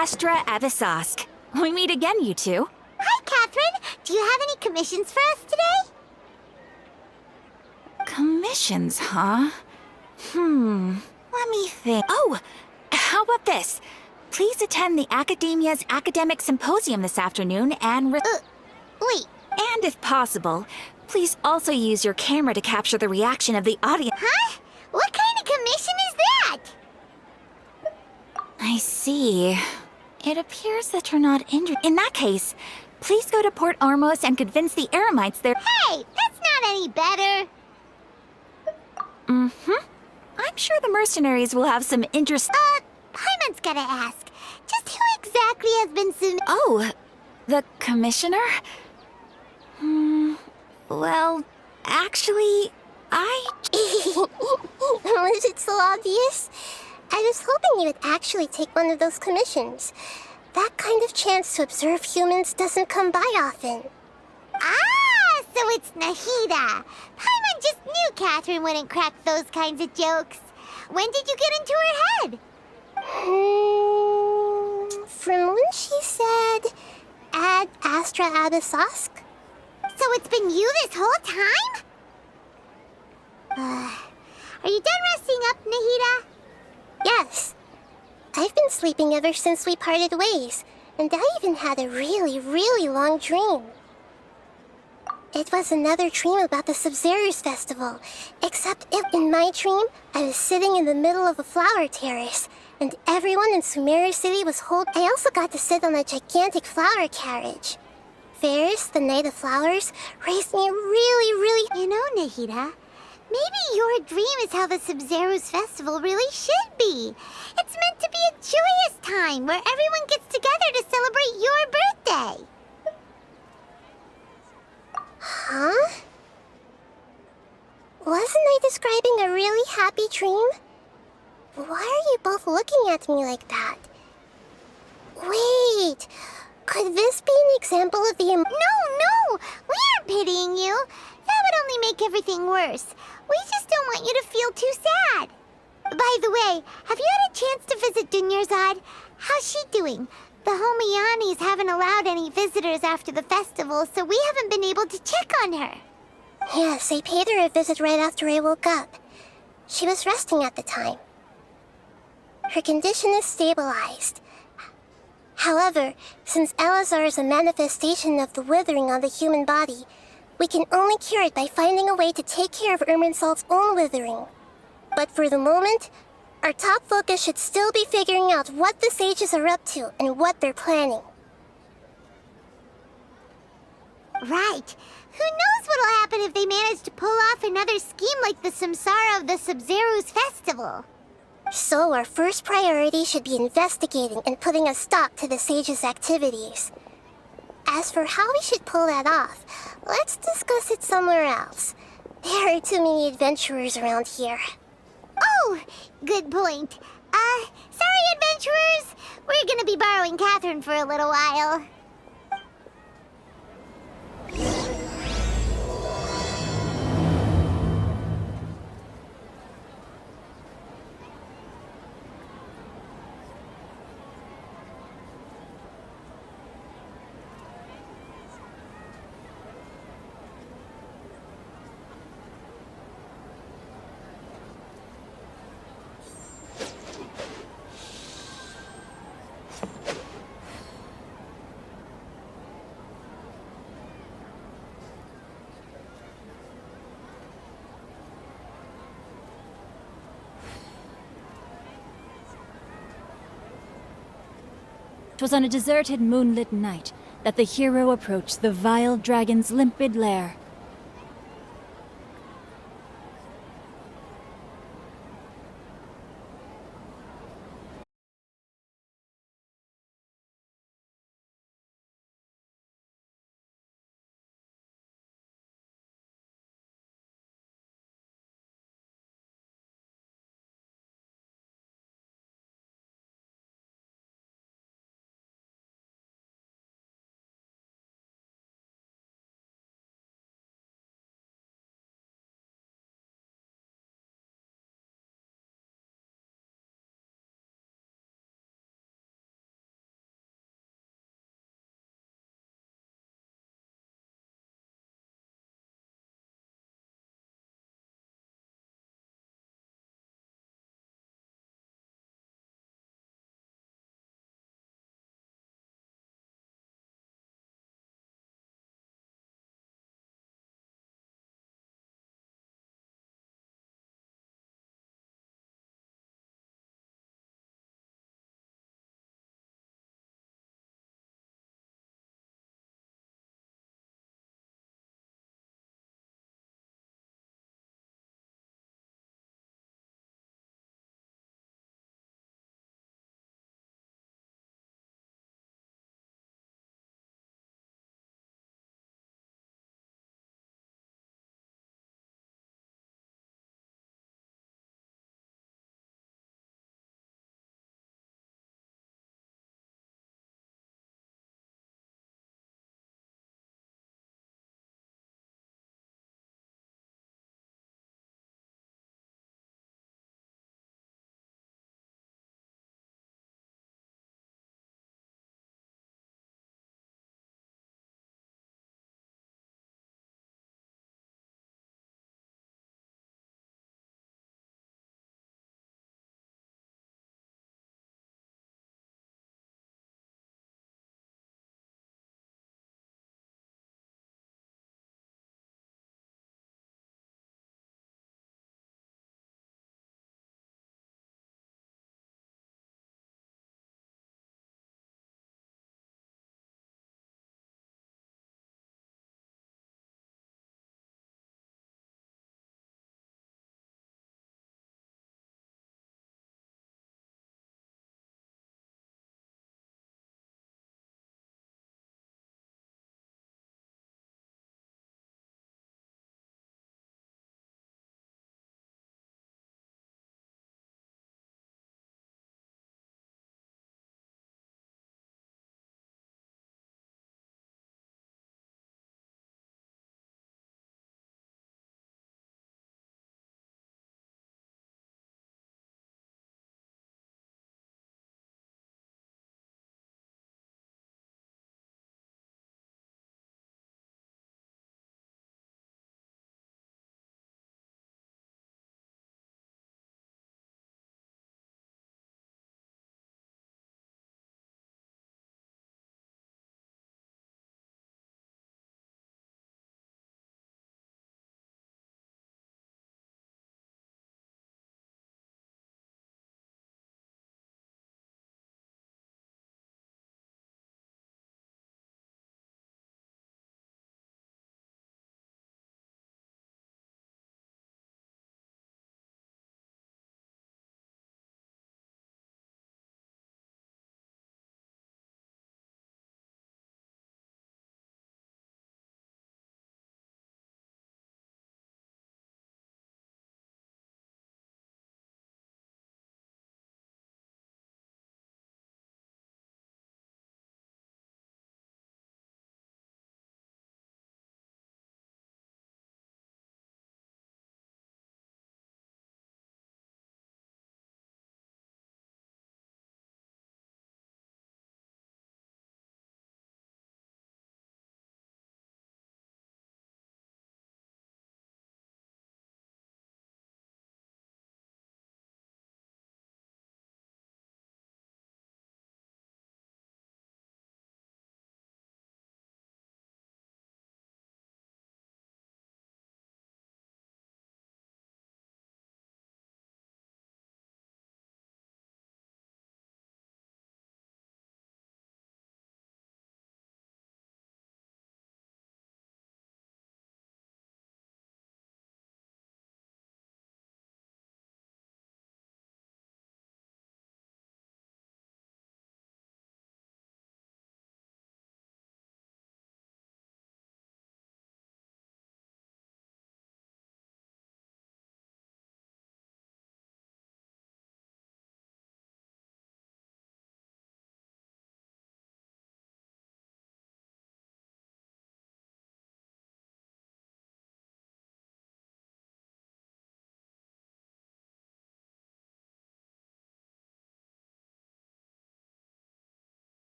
Astra Abyssosque. We meet again, you two. Hi, Catherine. Do you have any commissions for us today? Commissions, huh? Let me think. Oh, how about this? Please attend the Academia's Academic Symposium this afternoon and Wait. And if possible, please also use your camera to capture the reaction of the audience. Huh? What kind of commission is that? I see. It appears that you're not injured. In that case, please go to Port Ormos and convince the Eremites there. Hey, that's not any better. I'm sure the mercenaries will have some interest. Paimon's gotta ask. Just who exactly has been Oh, the commissioner? Well, actually, Was it so obvious? I was hoping you would actually take one of those commissions. That kind of chance to observe humans doesn't come by often. Ah, so it's Nahida. Paimon just knew Catherine wouldn't crack those kinds of jokes. When did you get into her head? From when she said, Ad Astra Abyssosque. So it's been you this whole time? Are you done resting up, Nahida? Yes. I've been sleeping ever since we parted ways, and I even had a really long dream. It was another dream about the Sub-Zero's festival, except in my dream, I was sitting in the middle of a flower terrace, and everyone in Sumeru City was I also got to sit on a gigantic flower carriage. Ferris, the Knight of Flowers, raised me really... You know, Nahida, maybe your dream is how the Sub-Zero's festival really should be. It's meant to be a joyous time where everyone gets together to celebrate your birthday. Huh? Wasn't I describing a really happy dream? Why are you both looking at me like that? Wait, could this be an example of the No! We aren't pitying you. That would only make everything worse. We just don't want you to feel too sad. By the way, have you had a chance to visit Dunyarzad? How's she doing? The Homianis haven't allowed any visitors after the festival, so we haven't been able to check on her. Yes, I paid her a visit right after I woke up. She was resting at the time. Her condition is stabilized. However, since Elazar is a manifestation of the withering on the human body, we can only cure it by finding a way to take care of Irminsul's own withering. But for the moment, our top focus should still be figuring out what the sages are up to and what they're planning. Right. Who knows what'll happen if they manage to pull off another scheme like the Samsara of the Sub-Zero's festival. So our first priority should be investigating and putting a stop to the sages' activities. As for how we should pull that off, let's discuss it somewhere else. There are too many adventurers around here. Oh, good point. Sorry, adventurers. We're gonna be borrowing Catherine for a little while. Twas on a deserted moonlit night that the hero approached the vile dragon's limpid lair.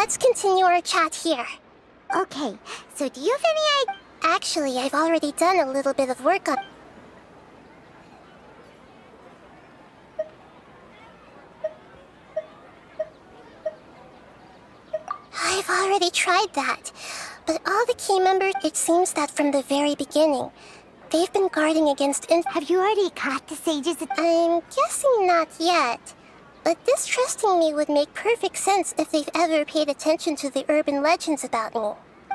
let's continue our chat here. Okay, so do you have any Actually, I've already done a little bit of work on... I've already tried that. But all the key members, it seems that from the very beginning, they've been guarding against Have you already caught the sages? I'm guessing not yet. But distrusting me would make perfect sense if they've ever paid attention to the urban legends about me.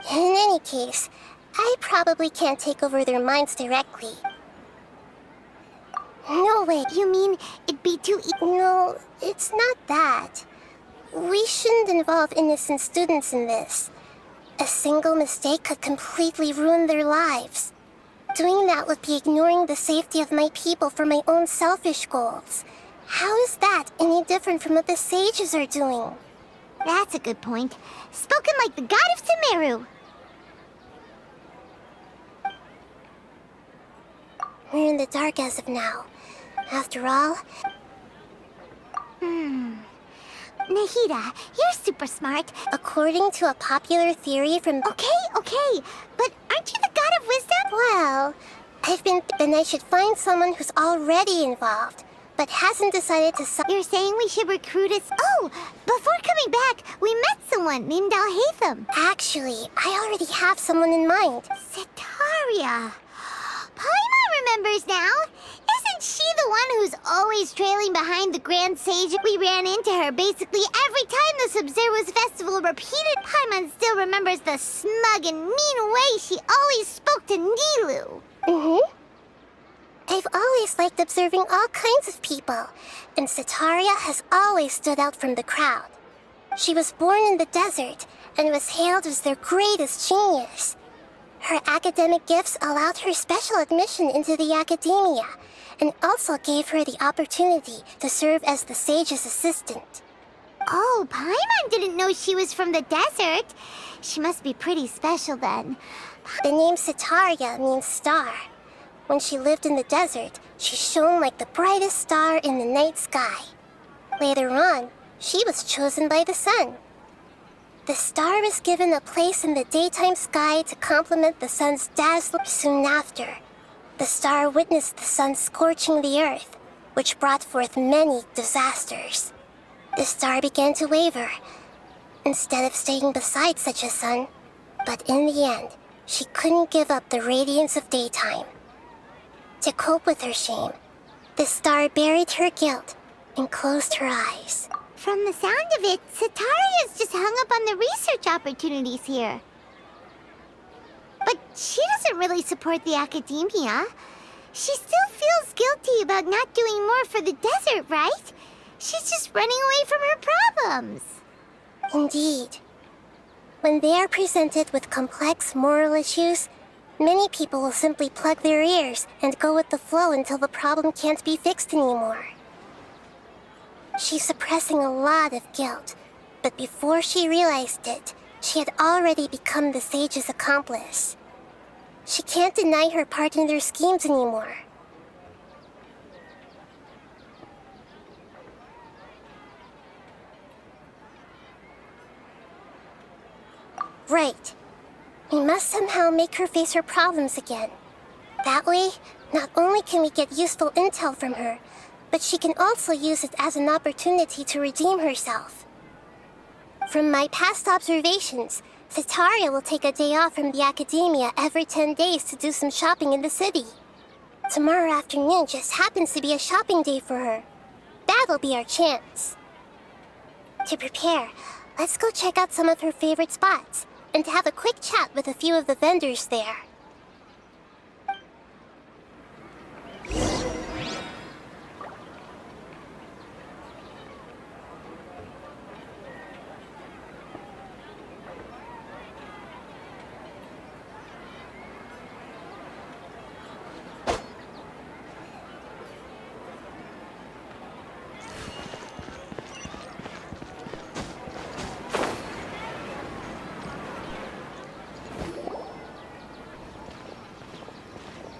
In any case, I probably can't take over their minds directly. No way. You mean it'd be too No, it's not that. We shouldn't involve innocent students in this. A single mistake could completely ruin their lives. Doing that would be ignoring the safety of my people for my own selfish goals. How is that any different from what the sages are doing? That's a good point. Spoken like the god of Sumeru. We're in the dark as of now. After all... Nahida, you're super smart. According to a popular theory from... Okay, but aren't you the god of wisdom? Well, then I should find someone who's already involved, but hasn't decided to... You're saying we should recruit us... Oh, before coming back, we met someone named Alhaitham. Actually, I already have someone in mind. Setaria. Paimon remembers now. Isn't she the one who's always trailing behind the Grand Sage? We ran into her basically every time the Sub-Zero's festival repeated. Paimon still remembers the smug and mean way she always spoke to Nilu. I've always liked observing all kinds of people, and Setaria has always stood out from the crowd. She was born in the desert and was hailed as their greatest genius. Her academic gifts allowed her special admission into the academia, and also gave her the opportunity to serve as the sage's assistant. Oh, Paimon didn't know she was from the desert. She must be pretty special then. The name Setaria means star. When she lived in the desert, she shone like the brightest star in the night sky. Later on, she was chosen by the sun. The star was given a place in the daytime sky to complement the sun's dazzle. Soon after, the star witnessed the sun scorching the earth, which brought forth many disasters. The star began to waver, instead of staying beside such a sun. But in the end, she couldn't give up the radiance of daytime. To cope with her shame, the star buried her guilt and closed her eyes. From the sound of it, Setaria's just hung up on the research opportunities here. But she doesn't really support the academia. She still feels guilty about not doing more for the desert, right? She's just running away from her problems. Indeed. When they are presented with complex moral issues, many people will simply plug their ears and go with the flow until the problem can't be fixed anymore. She's suppressing a lot of guilt, but before she realized it, she had already become the sage's accomplice. She can't deny her part in their schemes anymore. Right. We must somehow make her face her problems again. That way, not only can we get useful intel from her, but she can also use it as an opportunity to redeem herself. From my past observations, Setaria will take a day off from the academia every 10 days to do some shopping in the city. Tomorrow afternoon just happens to be a shopping day for her. That'll be our chance. To prepare, let's go check out some of her favorite spots, and have a quick chat with a few of the vendors there.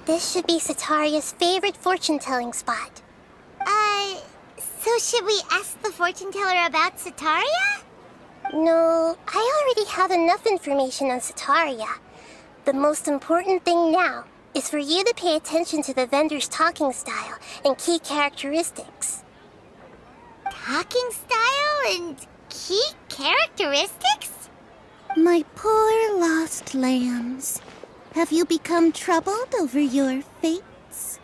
This should be Setaria's favorite fortune-telling spot. So should we ask the fortune teller about Setaria? No, I already have enough information on Sataria. The most important thing now is for you to pay attention to the vendor's talking style and key characteristics. Talking style and key characteristics? My poor lost lambs, have you become troubled over your fates?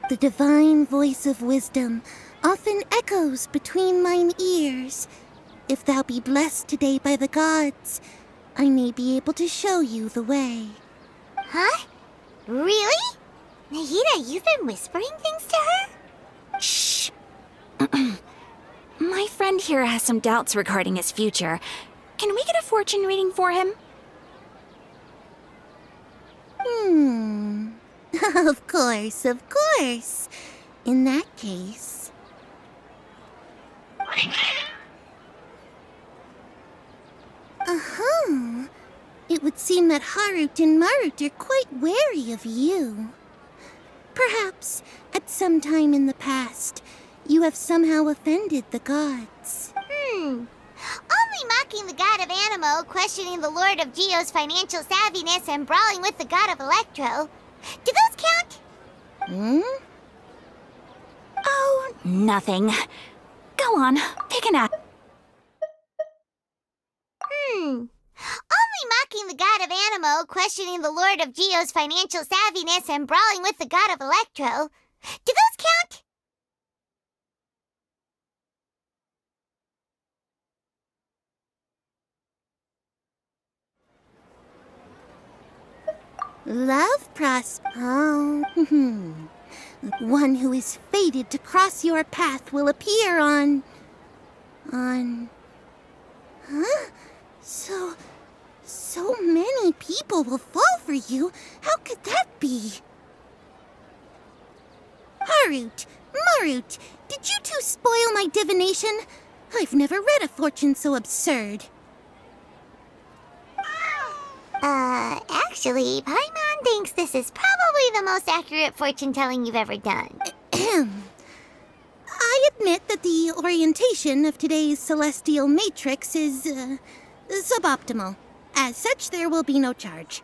The divine voice of wisdom often echoes between mine ears. If thou be blessed today by the gods, I may be able to show you the way. Huh? Really? Nahida, you've been whispering things to her? Shh. My friend here has some doubts regarding his future. Can we get a fortune reading for him? Of course, of course. In that case... It would seem that Harut and Marut are quite wary of you. Perhaps, at some time in the past, you have somehow offended the gods. Only mocking the god of Animo, questioning the lord of Geo's financial savviness, and brawling with the god of Electro. Do those count? Oh, nothing. Go on, pick an act. Only mocking the god of Animo, questioning the lord of Geo's financial savviness, and brawling with the god of Electro. Do those count? Love Oh, one who is fated to cross your path will appear on... Huh? So many people will fall for you. How could that be? Harut, Marut, did you two spoil my divination? I've never read a fortune so absurd. Actually, Paimon thinks this is probably the most accurate fortune-telling you've ever done. I admit that the orientation of today's celestial matrix is, suboptimal. As such, there will be no charge.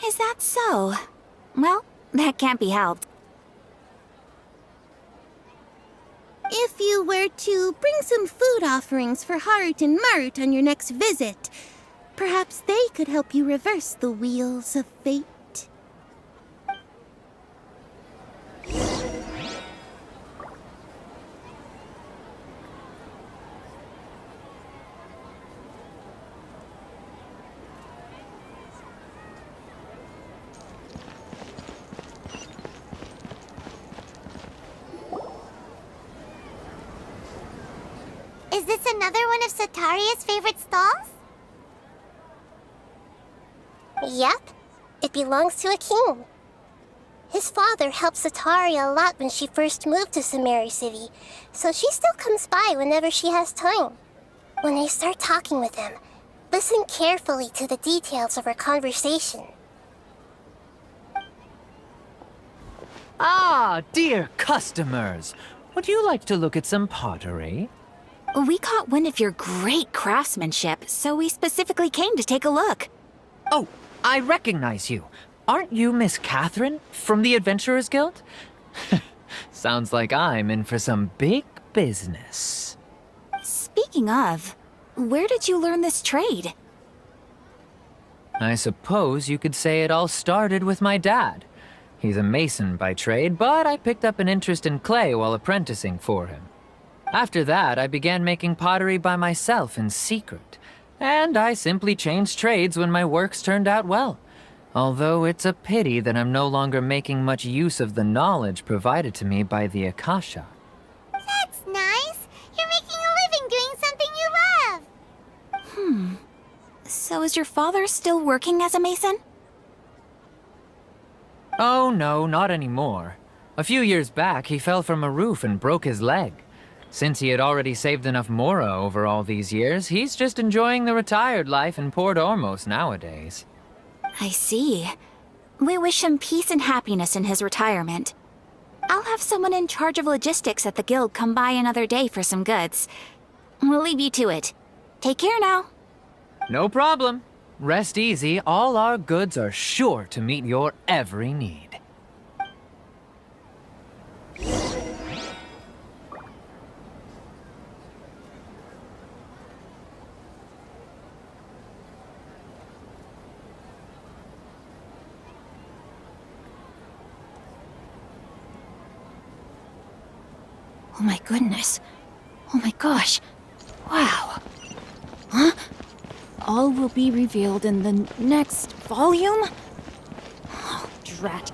Is that so? Well, that can't be helped. If you were to bring some food offerings for Harut and Marut on your next visit, perhaps they could help you reverse the wheels of fate. Is this another one of Sataria's favorite stalls? Yep. It belongs to a king. His father helped Sataria a lot when she first moved to Samari City, so she still comes by whenever she has time. When I start talking with him, listen carefully to the details of our conversation. Ah, dear customers! Would you like to look at some pottery? We caught wind of your great craftsmanship, so we specifically came to take a look. Oh, I recognize you. Aren't you Miss Catherine from the Adventurers Guild? Sounds like I'm in for some big business. Speaking of, where did you learn this trade? I suppose you could say it all started with my dad. He's a mason by trade, but I picked up an interest in clay while apprenticing for him. After that, I began making pottery by myself in secret, and I simply changed trades when my works turned out well. Although it's a pity that I'm no longer making much use of the knowledge provided to me by the Akasha. That's nice. You're making a living doing something you love. So is your father still working as a mason? Oh no, not anymore. A few years back, he fell from a roof and broke his leg. Since he had already saved enough Mora over all these years, he's just enjoying the retired life in Port Ormos nowadays. I see. We wish him peace and happiness in his retirement. I'll have someone in charge of logistics at the guild come by another day for some goods. We'll leave you to it. Take care now. No problem. Rest easy, all our goods are sure to meet your every need. Oh my goodness. Oh my gosh. Wow. Huh? All will be revealed in the next volume? Oh, drat.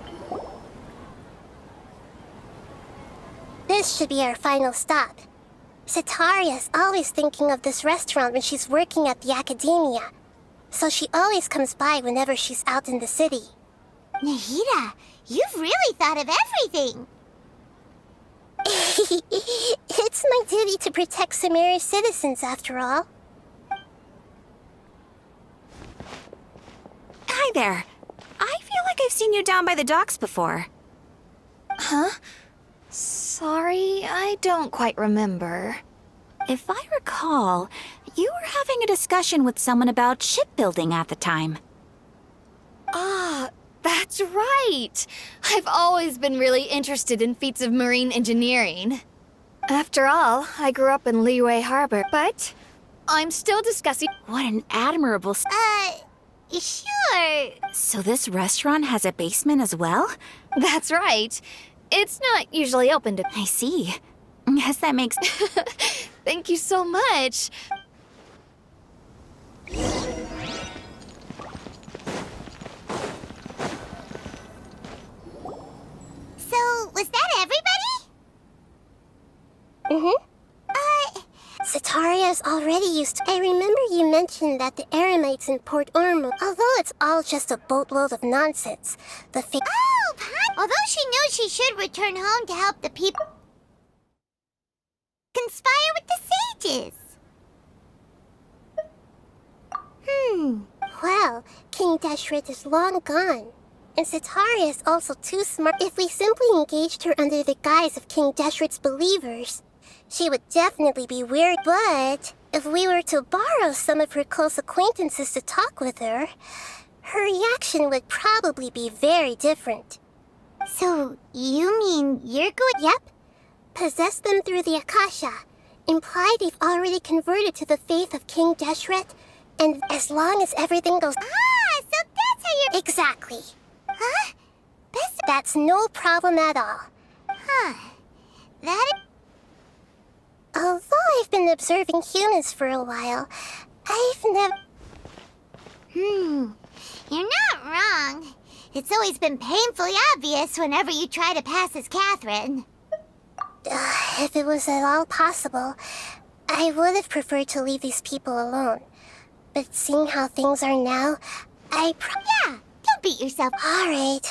This should be our final stop. Sataria's always thinking of this restaurant when she's working at the academia, so she always comes by whenever she's out in the city. Nahida, you've really thought of everything! It's my duty to protect Samira's citizens, after all. Hi there. I feel like I've seen you down by the docks before. Huh? Sorry, I don't quite remember. If I recall, you were having a discussion with someone about shipbuilding at the time. Ah, that's right! I've always been really interested in feats of marine engineering. After all, I grew up in Liyue Harbor, but I'm still discussing— What an admirable... Sure. So this restaurant has a basement as well? That's right. It's not usually open to— I see. Guess that makes... Thank you so much. So, was that everybody? Mm-hmm. Sataria's already used to— I remember you mentioned that the Eremites in Port Ormo, although it's all just a boatload of nonsense, the Oh, Pat! Although she knew she should return home to help the people conspire with the sages. Well, King Deshret is long gone. And Sataria is also too smart. If we simply engaged her under the guise of King Deshret's believers, she would definitely be weird. But if we were to borrow some of her close acquaintances to talk with her, her reaction would probably be very different. So, you mean you're going— Yep. Possess them through the Akasha. Imply they've already converted to the faith of King Deshret, and as long as everything goes— Ah, so that's how you're— Exactly. Huh? That's no problem at all. Huh. Although I've been observing humans for a while, I've never— You're not wrong. It's always been painfully obvious whenever you try to pass as Catherine. If it was at all possible, I would have preferred to leave these people alone. But seeing how things are now, Yeah, don't beat yourself. All right.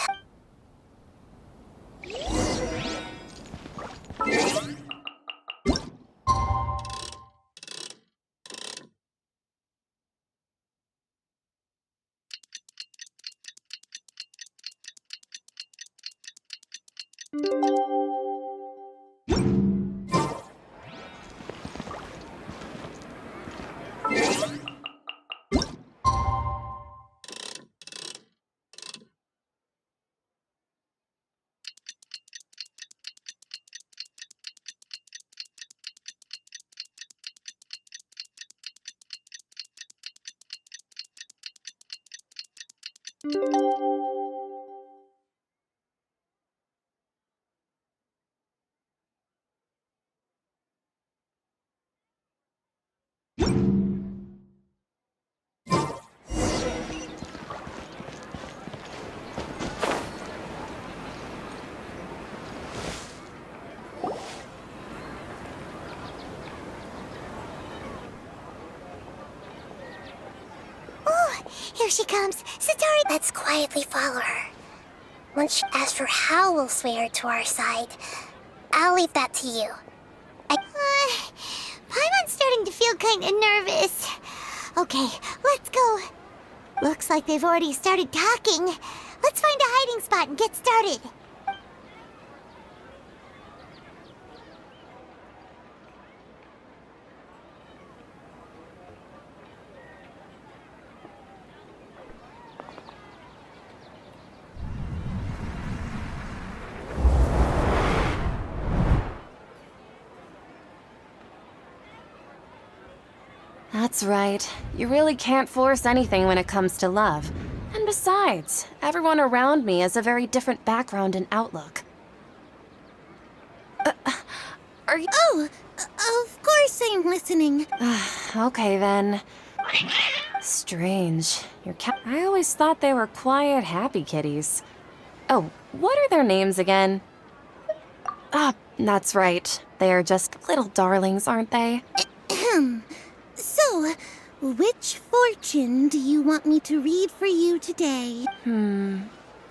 Here she comes. Satari! Let's quietly follow her. As for how we'll sway her to our side, I'll leave that to you. Paimon's starting to feel kinda nervous. Okay, let's go. Looks like they've already started talking. Let's find a hiding spot and get started. That's right. You really can't force anything when it comes to love. And besides, everyone around me has a very different background and outlook. Are you... Oh, of course I'm listening. Okay then. Strange. Your cat... I always thought they were quiet, happy kitties. Oh, what are their names again? Ah, that's right. They are just little darlings, aren't they? So, which fortune do you want me to read for you today?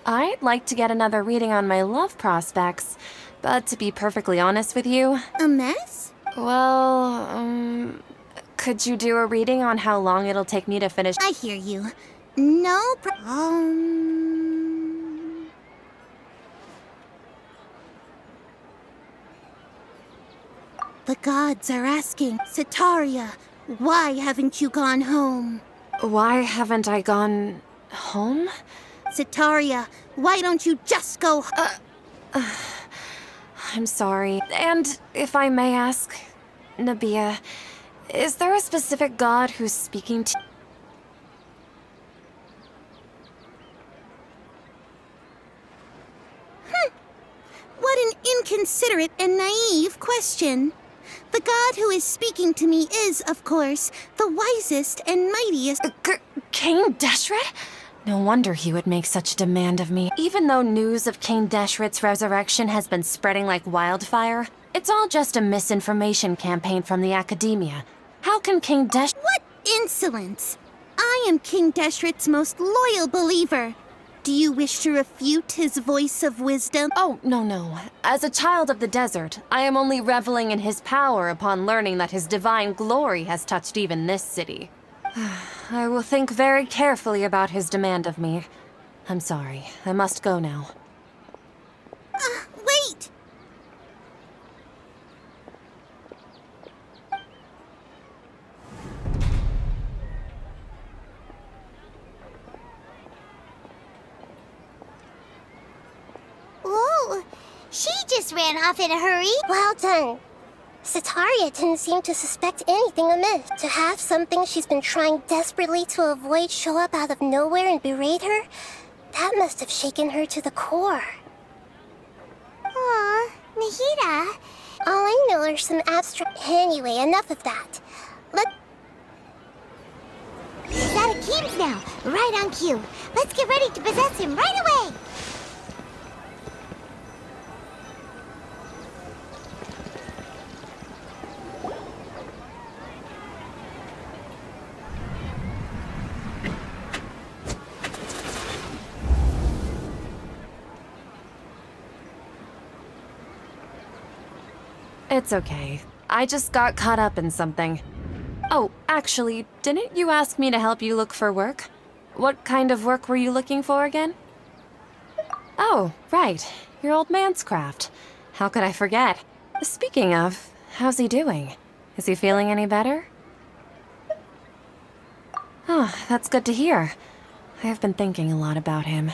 I'd like to get another reading on my love prospects, but to be perfectly honest with you, A mess? well, could you do a reading on how long it'll take me to finish? I hear you. No The gods are asking, Setaria, why haven't you gone home? Why haven't I gone home? Setaria, why don't you just go I'm sorry. And if I may ask, Nabia, is there a specific god who's speaking to... What an inconsiderate and naive question. The god who is speaking to me is, of course, the wisest and mightiest. King Deshret? No wonder he would make such a demand of me. Even though news of King Deshret's resurrection has been spreading like wildfire, it's all just a misinformation campaign from the academia. How can King Deshret... What insolence! I am King Deshret's most loyal believer. Do you wish to refute his voice of wisdom? Oh, no. As a child of the desert, I am only reveling in his power upon learning that his divine glory has touched even this city. I will think very carefully about his demand of me. I'm sorry. I must go now. Wait! Whoa! She just ran off in a hurry. Well done. Setaria didn't seem to suspect anything amiss. To have something she's been trying desperately to avoid show up out of nowhere and berate her, that must have shaken her to the core. Aw, Nahida. All I know are some abstract... Anyway, enough of that. He's out of Keem's now, right on cue. Let's get ready to possess him right away! It's okay. I just got caught up in something. Oh, actually, didn't you ask me to help you look for work? What kind of work were you looking for again? Oh, right. Your old man's craft. How could I forget? Speaking of, how's he doing? Is he feeling any better? Oh, that's good to hear. I have been thinking a lot about him.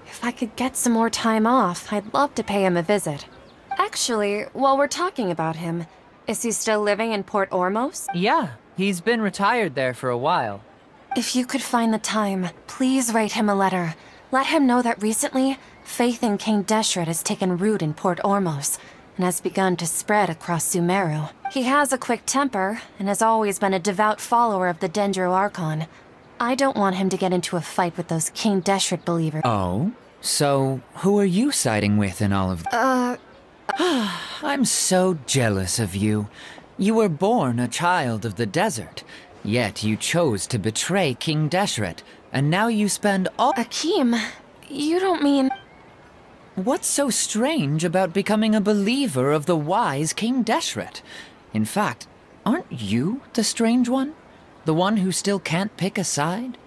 If I could get some more time off, I'd love to pay him a visit. Actually, while we're talking about him, is he still living in Port Ormos? Yeah, he's been retired there for a while. If you could find the time, please write him a letter. Let him know that recently, faith in King Deshret has taken root in Port Ormos and has begun to spread across Sumeru. He has a quick temper and has always been a devout follower of the Dendro Archon. I don't want him to get into a fight with those King Deshret believers. Oh? So, who are you siding with in all of this? I'm so jealous of you. You were born a child of the desert, yet you chose to betray King Deshret, and now you spend all— Akeem, you don't mean— What's so strange about becoming a believer of the wise King Deshret? In fact, aren't you the strange one? The one who still can't pick a side?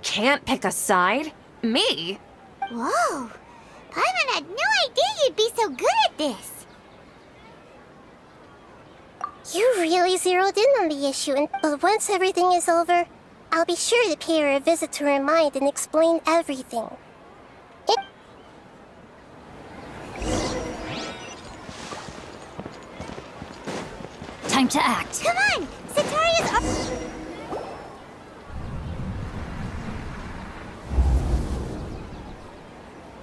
Can't pick a side? Me? Whoa! Paimon had no idea you'd be so good at this. You really zeroed in on the issue, but once everything is over, I'll be sure to pay her a visit to her mind and explain everything. Time to act. Come on! Sataria's up!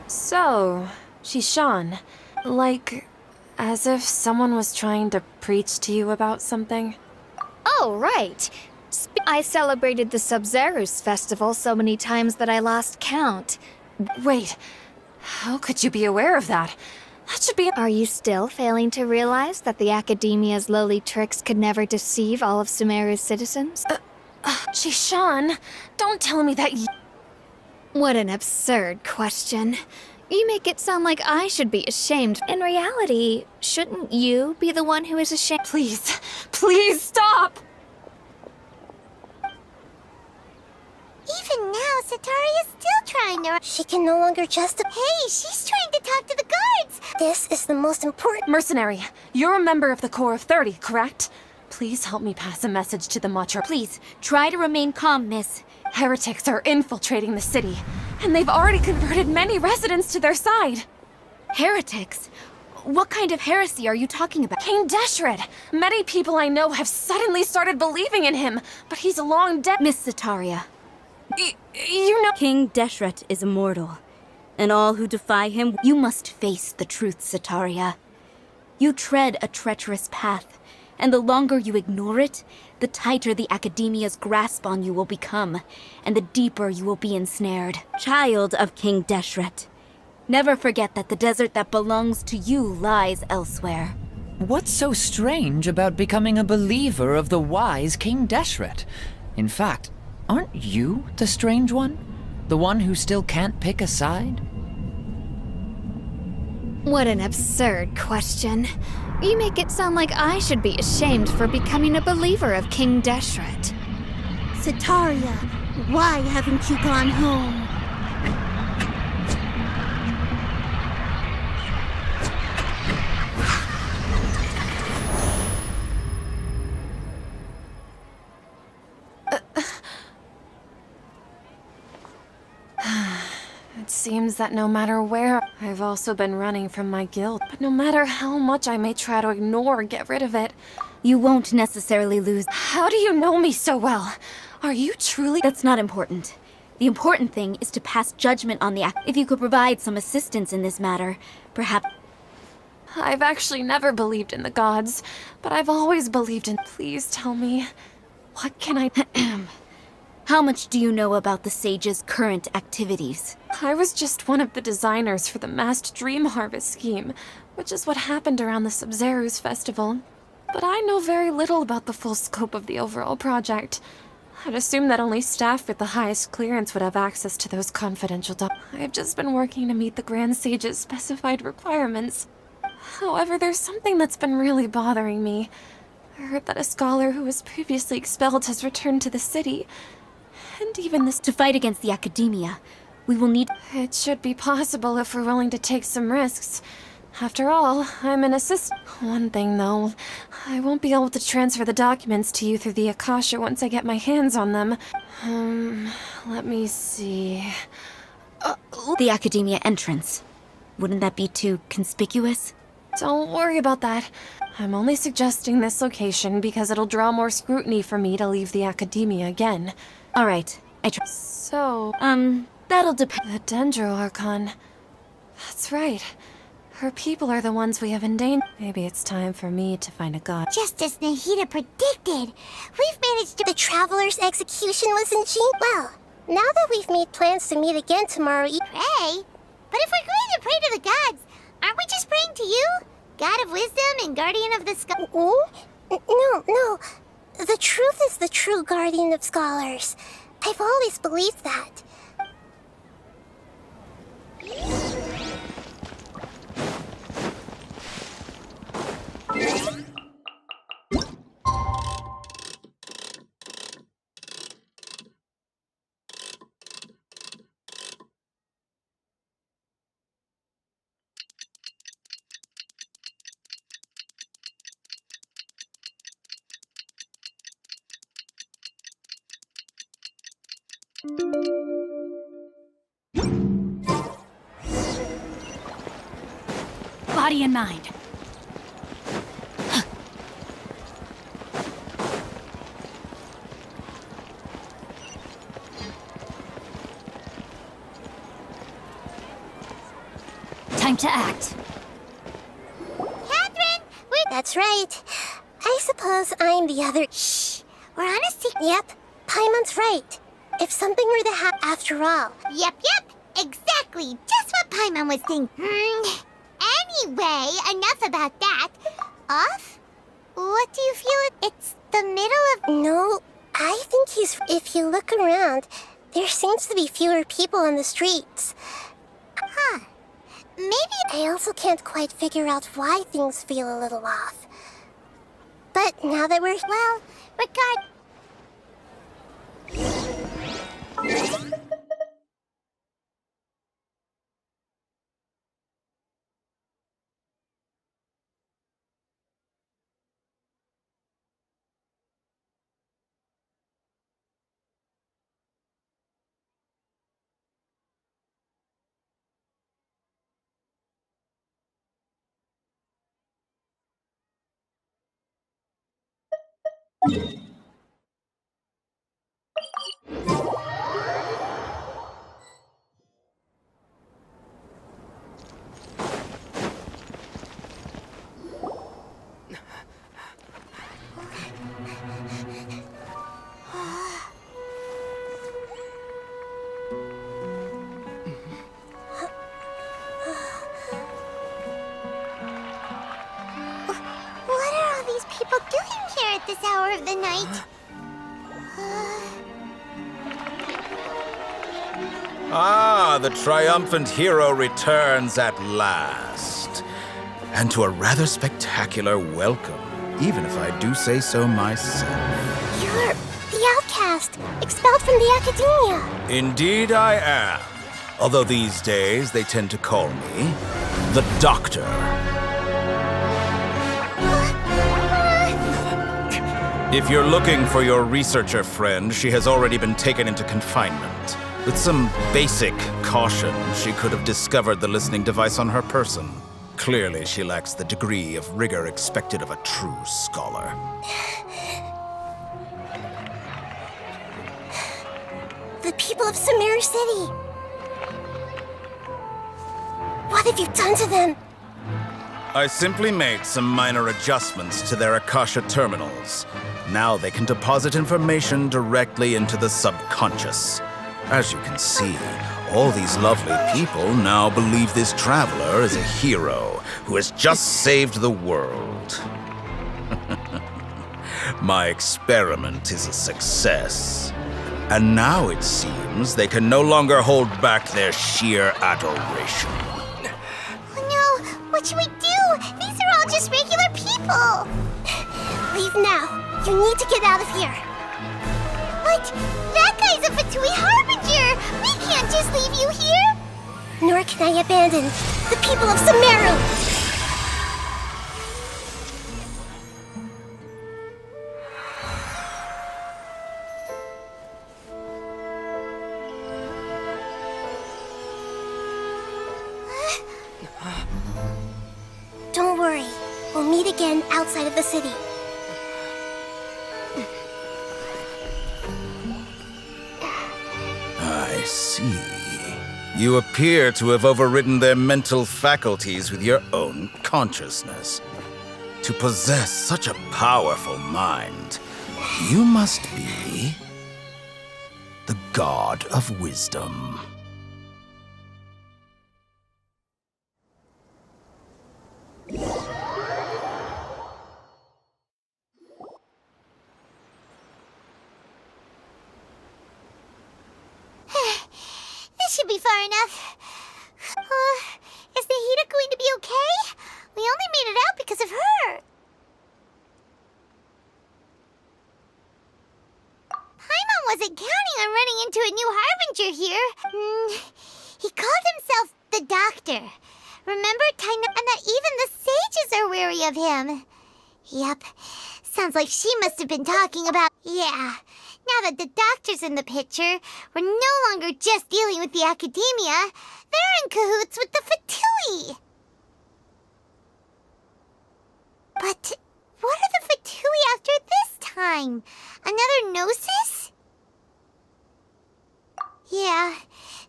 So, Shishan, like, as if someone was trying to preach to you about something? Oh, right. I celebrated the Sub-Zerus festival so many times that I lost count. Wait, how could you be aware of that? That should be— Are you still failing to realize that the Academia's lowly tricks could never deceive all of Sumeru's citizens? Shishan, don't tell me that What an absurd question. You make it sound like I should be ashamed. In reality, shouldn't you be the one who is ashamed? Please, please stop! Even now, Sataria's still trying to— She can no longer justify— Hey, she's trying to talk to the guards! This is the most important— Mercenary, you're a member of the Corps of 30, correct? Please help me pass a message to the Matcha. Please, try to remain calm, miss. Heretics are infiltrating the city, and they've already converted many residents to their side. Heretics? What kind of heresy are you talking about? King Deshret! Many people I know have suddenly started believing in him, but he's long dead. Miss Sataria, You know— King Deshret is immortal, and all who defy him, you must face the truth, Sataria. You tread a treacherous path, and the longer you ignore it, the tighter the Academia's grasp on you will become, and the deeper you will be ensnared. Child of King Deshret, never forget that the desert that belongs to you lies elsewhere. What's so strange about becoming a believer of the wise King Deshret? In fact, aren't you the strange one? The one who still can't pick a side? What an absurd question. You make it sound like I should be ashamed for becoming a believer of King Deshret. Sataria, why haven't you gone home? It seems that no matter where, I've also been running from my guild. But no matter how much I may try to ignore or get rid of it, You won't necessarily lose. how do you know me so well? Are you truly— That's not important. The important thing is to pass judgment on the act. If you could provide some assistance in this matter, perhaps. I've actually never believed in the gods, but I've always believed in— Please tell me, what can I— How much do you know about the Sage's current activities? I was just one of the designers for the massed dream harvest scheme, which is what happened around the Sub-Zerus festival. But I know very little about the full scope of the overall project. I'd assume that only staff with the highest clearance would have access to those confidential I've just been working to meet the Grand Sage's specified requirements. However, there's something that's been really bothering me. I heard that a scholar who was previously expelled has returned to the city. And even this— To fight against the Academia, we will need. It should be possible if we're willing to take some risks. After all, I'm an assistant. One thing, though, I won't be able to transfer the documents to you through the Akasha once I get my hands on them. Let me see. The Academia entrance. Wouldn't that be too conspicuous? Don't worry about that. I'm only suggesting this location because it'll draw more scrutiny for me to leave the Academia again. All right, So, that'll depend. the Dendro Archon. That's right. Her people are the ones we have endangered. Maybe it's time for me to find a god. Just as Nahida predicted, we've managed to— The Traveler's execution was in June. Well, now that we've made plans to meet again tomorrow, pray. But if we're going to pray to the gods, aren't we just praying to you? God of wisdom and guardian of the sky? No. The truth is the true guardian of scholars. I've always believed that. body and mind. Time to act. Catherine, That's right. I suppose I'm the other... Shh! We're on a secret... Yep, Paimon's right. If something were to happen after all... Yep. Exactly. Just what Paimon was thinking. Anyway, enough about that. Off? What do you feel? It's the middle of... No, I think he's... If you look around, there seems to be fewer people on the streets. Huh. Maybe... I also can't quite figure out why things feel a little off. But now that we're... Well, what are all these people doing here at this hour of the night? Ah, the triumphant hero returns at last. And to a rather spectacular welcome, even if I do say so myself. You're the outcast, expelled from the academia. Indeed I am. Although these days they tend to call me the Doctor. If you're looking for your researcher friend, she has already been taken into confinement. With some basic caution, she could have discovered the listening device on her person. Clearly, she lacks the degree of rigor expected of a true scholar. The people of Sumeru City. What have you done to them? I simply made some minor adjustments to their Akasha terminals. Now they can deposit information directly into the subconscious. As you can see, all these lovely people now believe this traveler is a hero who has just saved the world. My experiment is a success. And now it seems they can no longer hold back their sheer adoration. Oh no, what should we do? These are all just regular people. Leave now. You need to get out of here. But that guy's a Fatui Harbinger. We can't just leave you here. Nor can I abandon the people of Sumeru. Don't worry. We'll meet again outside of the city. I see. You appear to have overridden their mental faculties with your own consciousness. To possess such a powerful mind, you must be the god of wisdom. This should be far enough. Is the Hida going to be okay? We only made it out because of her. Paimon wasn't counting on running into a new Harbinger here. He called himself the Doctor. Remember, and that even the sages are wary of him. Yep. Sounds like she must have been talking about... Yeah. Now that the Doctor's in the picture, we're no longer just dealing with the academia. They're in cahoots with the Fatui. thing? Another gnosis? Yeah,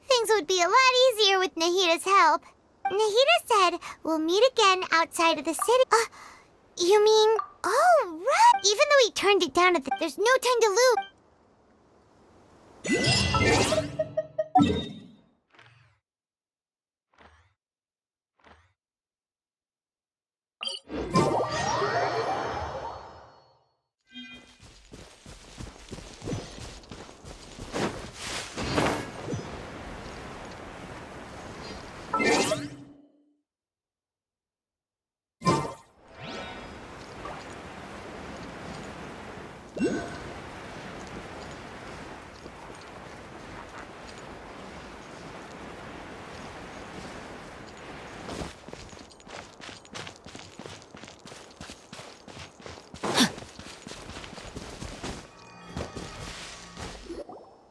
things would be a lot easier with Nahida's help. Nahida said we'll meet again outside of the city. You mean... Oh, right! Even though he turned it down there's no time to lose.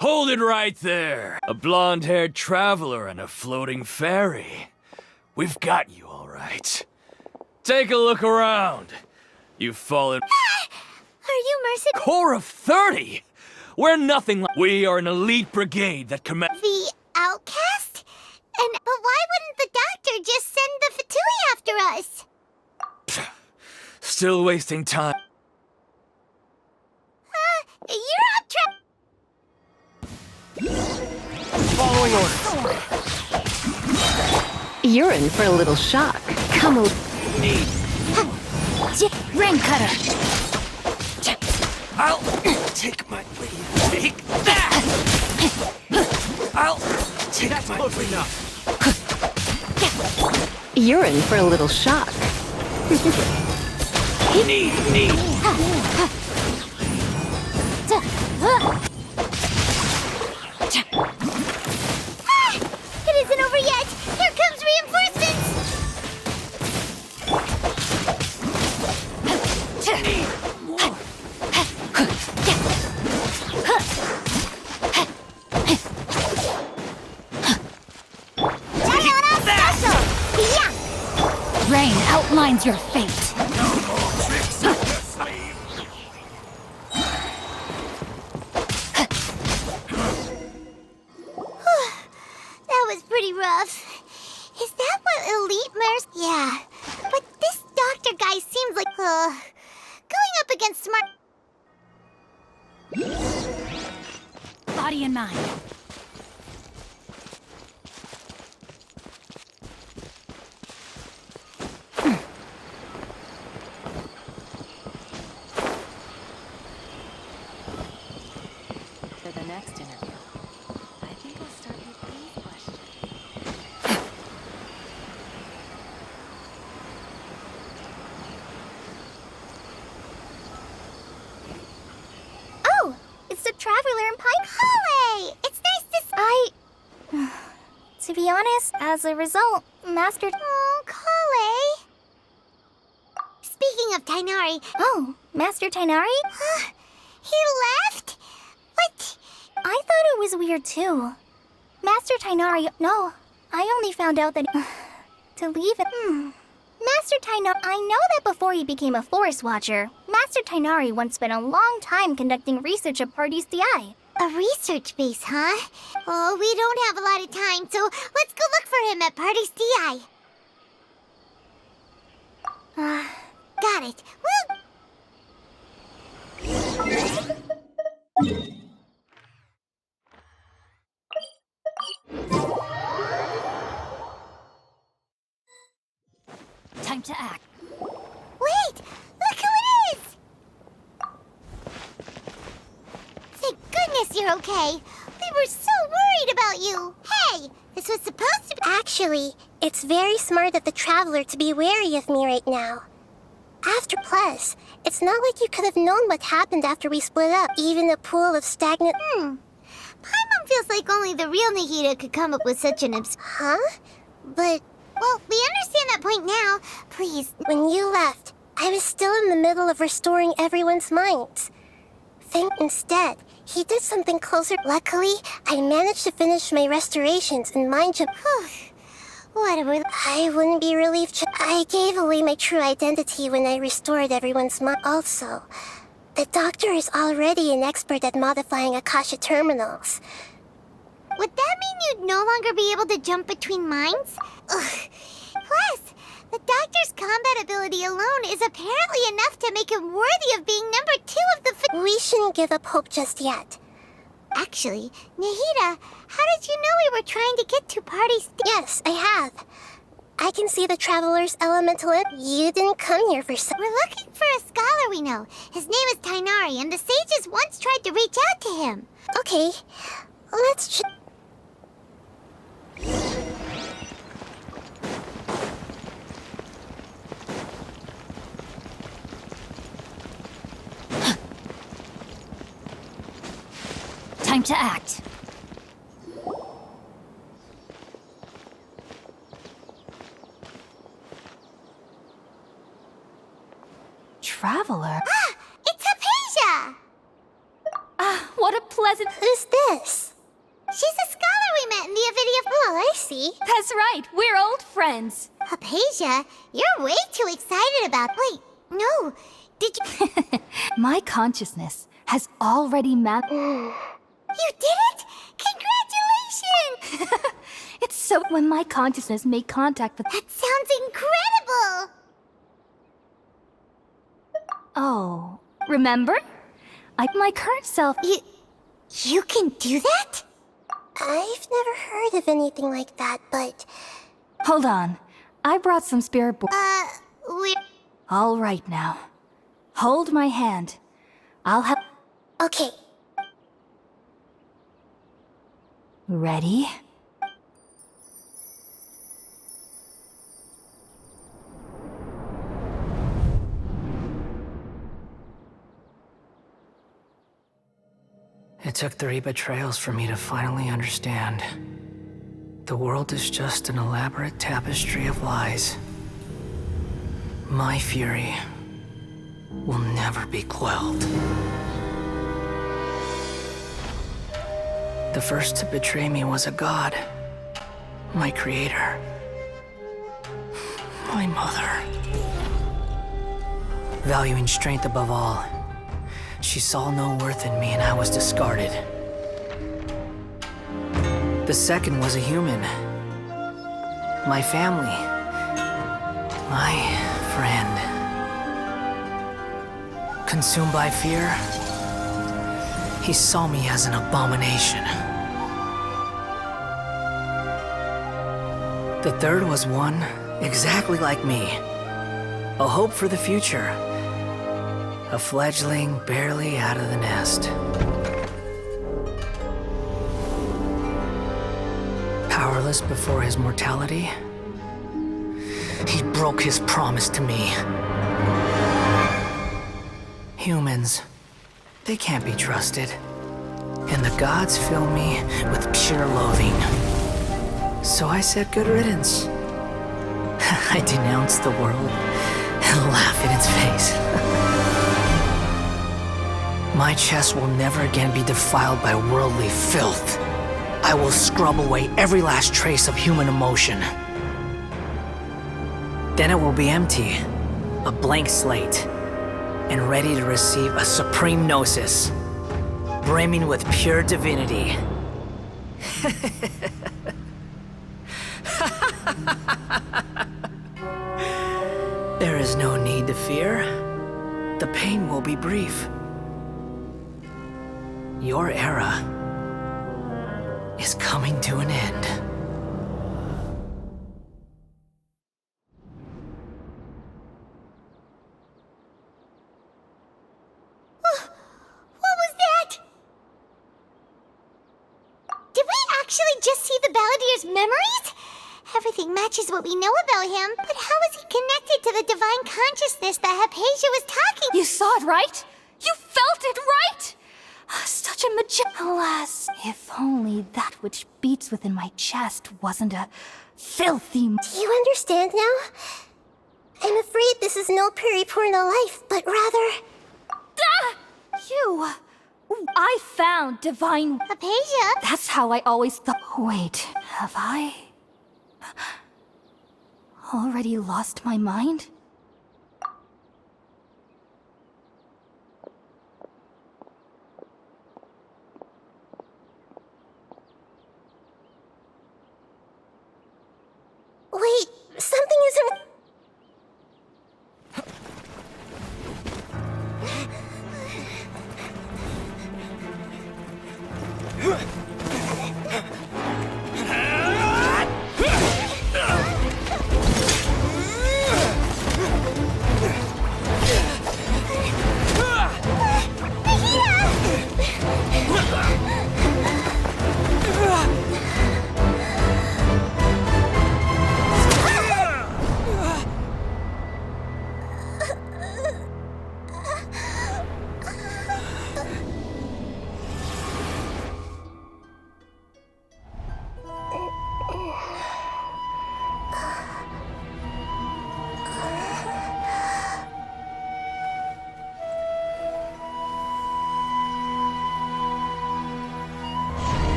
Hold it right there! A blonde-haired traveler and a floating fairy. We've got you all right. Take a look around. You've fallen... Are you mercenary? Core of 30! We're nothing like... We are an elite brigade that command... The outcast? But why wouldn't the doctor just send the Fatui after us? Still wasting time. You're on track. Following orders. You're in for a little shock. Come on. Rain cutter! I'll take my leave. Take that! I'll take That's my close leave. Enough. You're in for a little shock. Need. It isn't over yet! Here comes reinforcements! Rain outlines your fate. That was pretty rough. Is that what elite mercs? Yeah. But this doctor guy seems like, going up against smart... Body and mind. For the next interview, I think I'll start with these questions. Oh! It's the Traveler in Pine Holly! It's nice to to be honest, as a result, Master... Oh, Kale! Speaking of Tainari... Oh, Master Tainari? He left? What? I thought it was weird, too. Master Tainari... No, I only found out that... to leave it... Master Tainari... I know that before he became a Forest Watcher, Master Tainari once spent a long time conducting research at Party's DI. A research base, huh? Oh, we don't have a lot of time, so let's go look for him at Party's DI. Got it. Time to act. Wait! Look who it is! Thank goodness you're okay. We were so worried about you. Hey, this was supposed to be... Actually, it's very smart of the Traveler to be wary of me right now. Plus, it's not like you could have known what happened after we split up. Even a pool of stagnant... Paimon feels like only the real Nahida could come up with such an Huh? But... Well, we understand that point now. Please. When you left, I was still in the middle of restoring everyone's minds. Think instead, he did something closer. Luckily, I managed to finish my restorations and mind jump. What a I wouldn't be relieved. I gave away my true identity when I restored everyone's mind. Also, The doctor is already an expert at modifying Akasha terminals. Would that mean you'd no longer be able to jump between minds? Ugh. Plus, the doctor's combat ability alone is apparently enough to make him worthy of being number 2 of the We shouldn't give up hope just yet. Actually, Nahida, how did you know we were trying to get to parties? Yes, I have. I can see the Traveler's elemental. You didn't come here for We're looking for a scholar we know. His name is Tainari, and the sages once tried to reach out to him. Okay, let's Time to act. Traveler? It's Hypatia! Ah, what a pleasant... Who's this? She's a scholar we met in the Avidia. Oh, I see. That's right, we're old friends. Hypatia, you're way too excited about... Wait, no. Did you... My consciousness has already mapped... You did it? Congratulations! It's so... When my consciousness made contact with... That sounds incredible! Oh, remember? My current self... You can do that? I've never heard of anything like that, but... Hold on. I brought some spirit board. we... All right now. Hold my hand. I'll have... Okay. Ready? It took 3 betrayals for me to finally understand. The world is just an elaborate tapestry of lies. My fury will never be quelled. The first to betray me was a god. My creator. My mother. Valuing strength above all, she saw no worth in me and I was discarded. The second was a human. My family. My friend. Consumed by fear, he saw me as an abomination. The third was one exactly like me. A hope for the future. A fledgling barely out of the nest. Powerless before his mortality, he broke his promise to me. Humans, they can't be trusted. And the gods fill me with pure loathing. So I said good riddance. I denounced the world and laugh in its face. My chest will never again be defiled by worldly filth. I will scrub away every last trace of human emotion. Then it will be empty, a blank slate, and ready to receive a supreme gnosis, brimming with pure divinity. There is no need to fear. The pain will be brief. Your era is coming to an end. What was that? Did we actually just see the Balladier's memories? Everything matches what we know about him, but how is he connected to the divine consciousness that Hypatia was talking? You saw it, right? You felt it, right? Such a Alas, if only that which beats within my chest wasn't a filthy... Do you understand now? I'm afraid this is no periportal life, but rather... You... I found divine... Hypatia? That's how I always thought... Wait, have I... already lost my mind?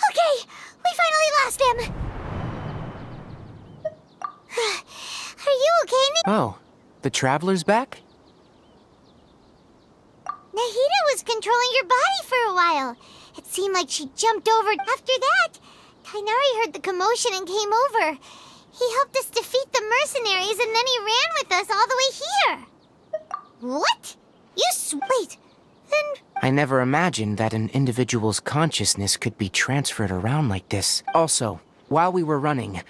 Okay, we finally lost him. Are you okay, Nick? Oh, the Traveler's back? Nahida was controlling your body for a while. It seemed like she jumped over. After that, Tainari heard the commotion and came over. He helped us defeat the mercenaries and then he ran with us all the way here. What? Wait, then... I never imagined that an individual's consciousness could be transferred around like this. Also, while we were running,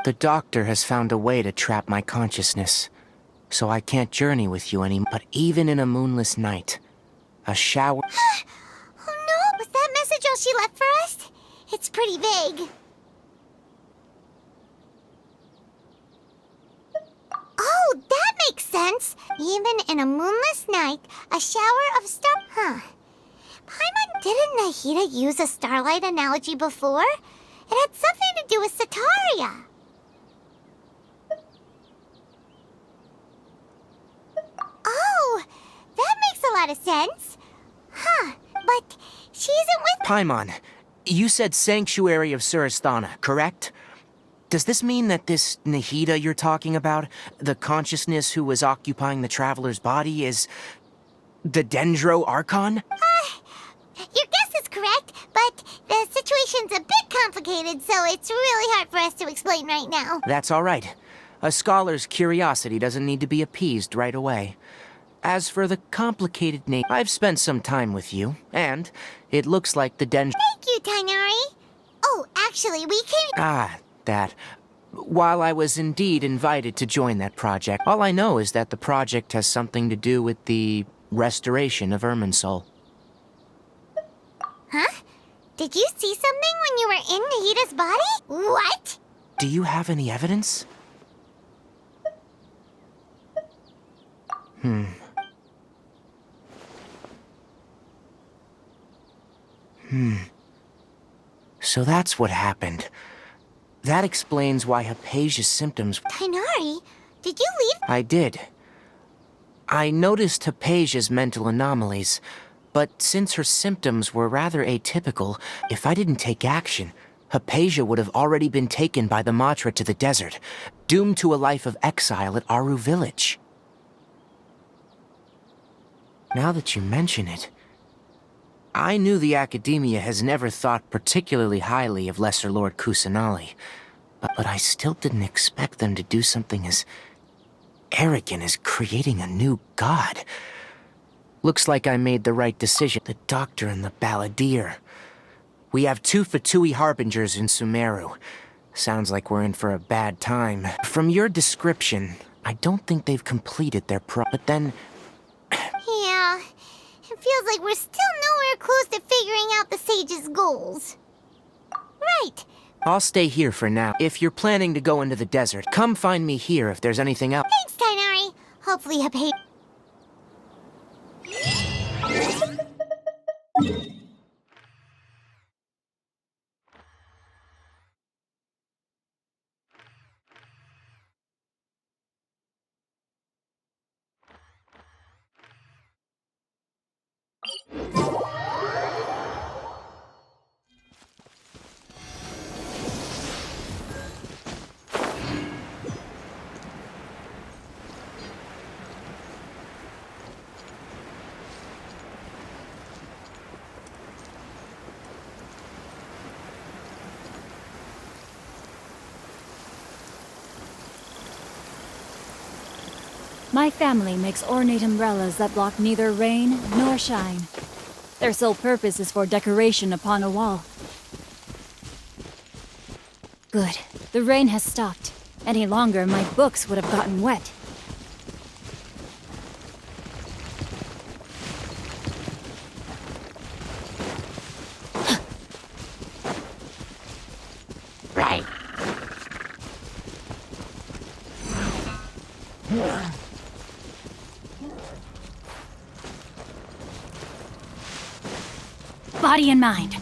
the doctor has found a way to trap my consciousness. So I can't journey with you anymore. But even in a moonless night, a shower... Oh no, was that message all she left for us? It's pretty vague. Oh, that makes sense. Even in a moonless night, a shower of star... Huh. Paimon, didn't Nahida use a starlight analogy before? It had something to do with Sataria. Oh, that makes a lot of sense. Huh, but she isn't with... Paimon, you said Sanctuary of Surasthana, correct? Does this mean that this Nahida you're talking about, the consciousness who was occupying the Traveler's body, is the Dendro Archon? Your guess is correct, but the situation's a bit complicated, so it's really hard for us to explain right now. That's all right. A scholar's curiosity doesn't need to be appeased right away. As for the complicated name, I've spent some time with you, and it looks like the Dendro... Thank you, Tainari. Oh, actually, we came... that. While I was indeed invited to join that project, all I know is that the project has something to do with the restoration of Irminsul. Huh? Did you see something when you were in Nahida's body? What? Do you have any evidence? So that's what happened. That explains why Hypatia's symptoms... Tainari, did you leave? I did. I noticed Hypatia's mental anomalies, but since her symptoms were rather atypical, if I didn't take action, Hypatia would have already been taken by the Matra to the desert, doomed to a life of exile at Aru village. Now that you mention it, I knew the Academia has never thought particularly highly of Lesser Lord Kusanali, but I still didn't expect them to do something as arrogant as creating a new god. Looks like I made the right decision. The Doctor and the Balladeer. We have 2 Fatui Harbingers in Sumeru. Sounds like we're in for a bad time. From your description, I don't think they've completed their but then... Yeah, it feels like we're still nowhere close to figuring out the Sage's goals. Right. I'll stay here for now. If you're planning to go into the desert, come find me here if there's anything else. Thanks, Tainari. Hopefully Hypatia... My family makes ornate umbrellas that block neither rain nor shine. Their sole purpose is for decoration upon a wall. Good. The rain has stopped. Any longer, my books would have gotten wet. Right. Body and mind.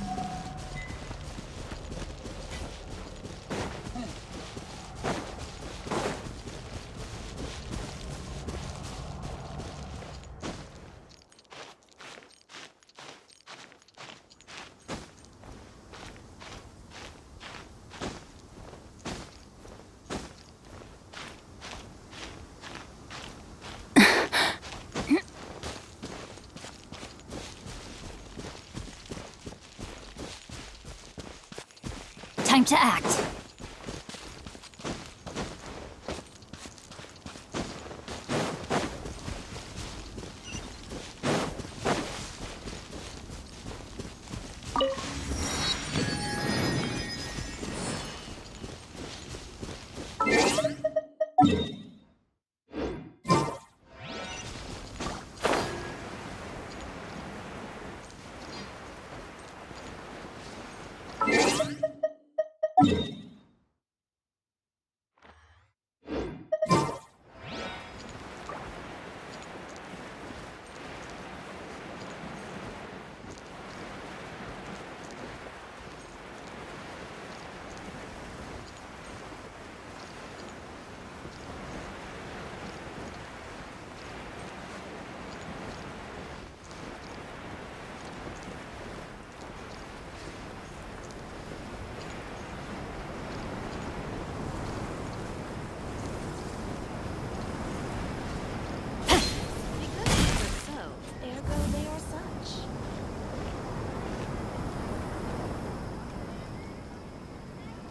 Time to act.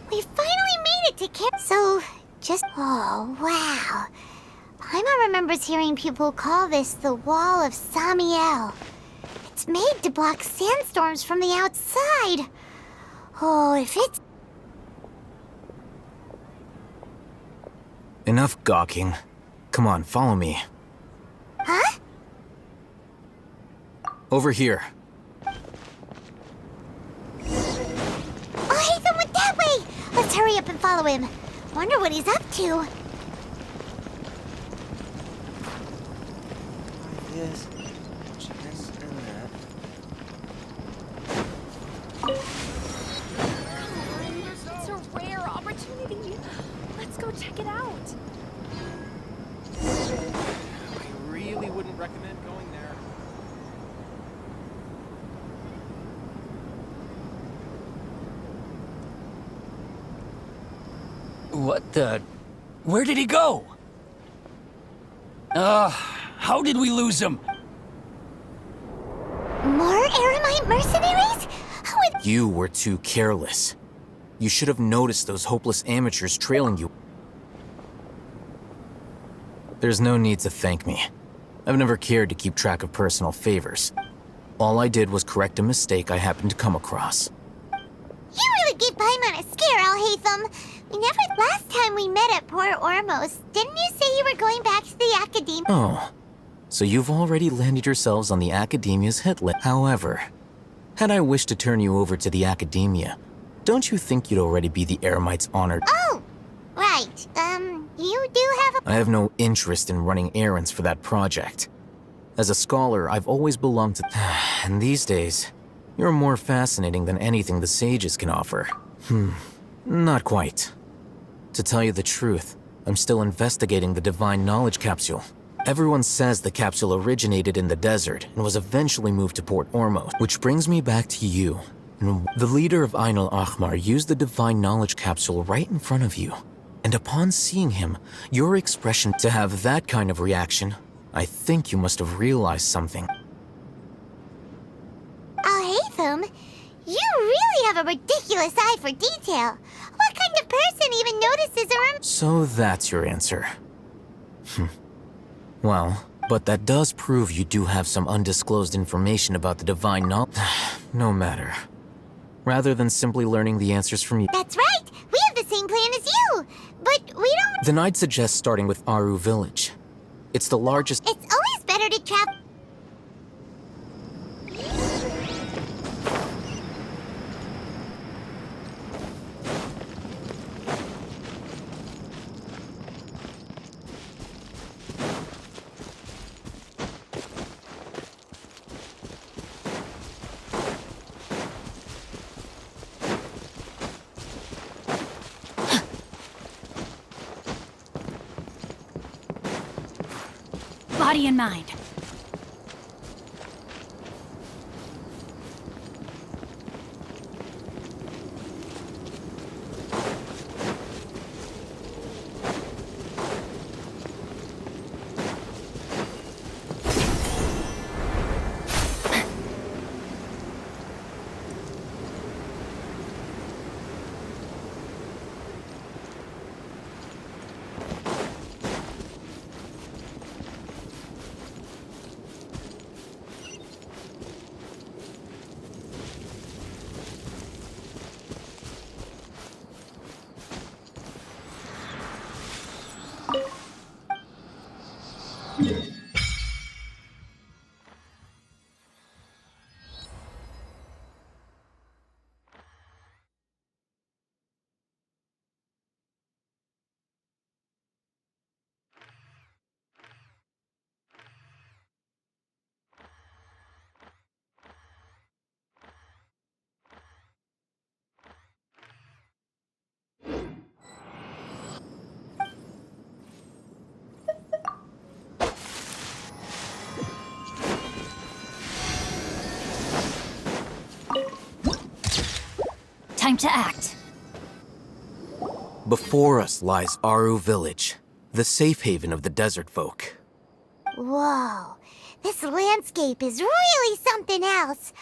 We finally made it to camp. So, oh, wow. Paimon remembers hearing people call this the Wall of Samiel. It's made to block sandstorms from the outside. Oh, if it's... Enough gawking. Come on, follow me. Huh? Over here. Oh, Haytham went that way! Let's hurry up and follow him. Wonder what he's up to. This, this, and that. It's a rare opportunity. Let's go check it out. I really wouldn't recommend going there. What the... Where did he go? How did we lose him? More Eremite mercenaries? How would... You were too careless. You should have noticed those hopeless amateurs trailing you. There's no need to thank me. I've never cared to keep track of personal favors. All I did was correct a mistake I happened to come across. You really gave Paimon a scare, Alhaitham. Last time we met at Port Ormos, didn't you say you were going back to the Academy? Oh, so you've already landed yourselves on the Academia's hit list. However, had I wished to turn you over to the Academia, don't you think you'd already be the Eremites' honored? Oh, right. You do have a... I have no interest in running errands for that project. As a scholar, I've always belonged to... And these days, you're more fascinating than anything the sages can offer. Not quite. To tell you the truth, I'm still investigating the Divine Knowledge Capsule. Everyone says the capsule originated in the desert and was eventually moved to Port Ormos, which brings me back to you. And the leader of Ain al-Ahmar used the Divine Knowledge Capsule right in front of you. And upon seeing him, your expression to have that kind of reaction, I think you must have realized something. Alhaitham, you really have a ridiculous eye for detail. What kind of person even notices a room? So that's your answer. Well, but that does prove you do have some undisclosed information about the divine knowledge. No matter. Rather than simply learning the answers from you. That's right! We have the same plan as you! But we don't... Then I'd suggest starting with Aru Village. It's the largest... It's always better to travel... Body and mind. Time to act. Before us lies Aru Village, the safe haven of the desert folk. Whoa, this landscape is really something else.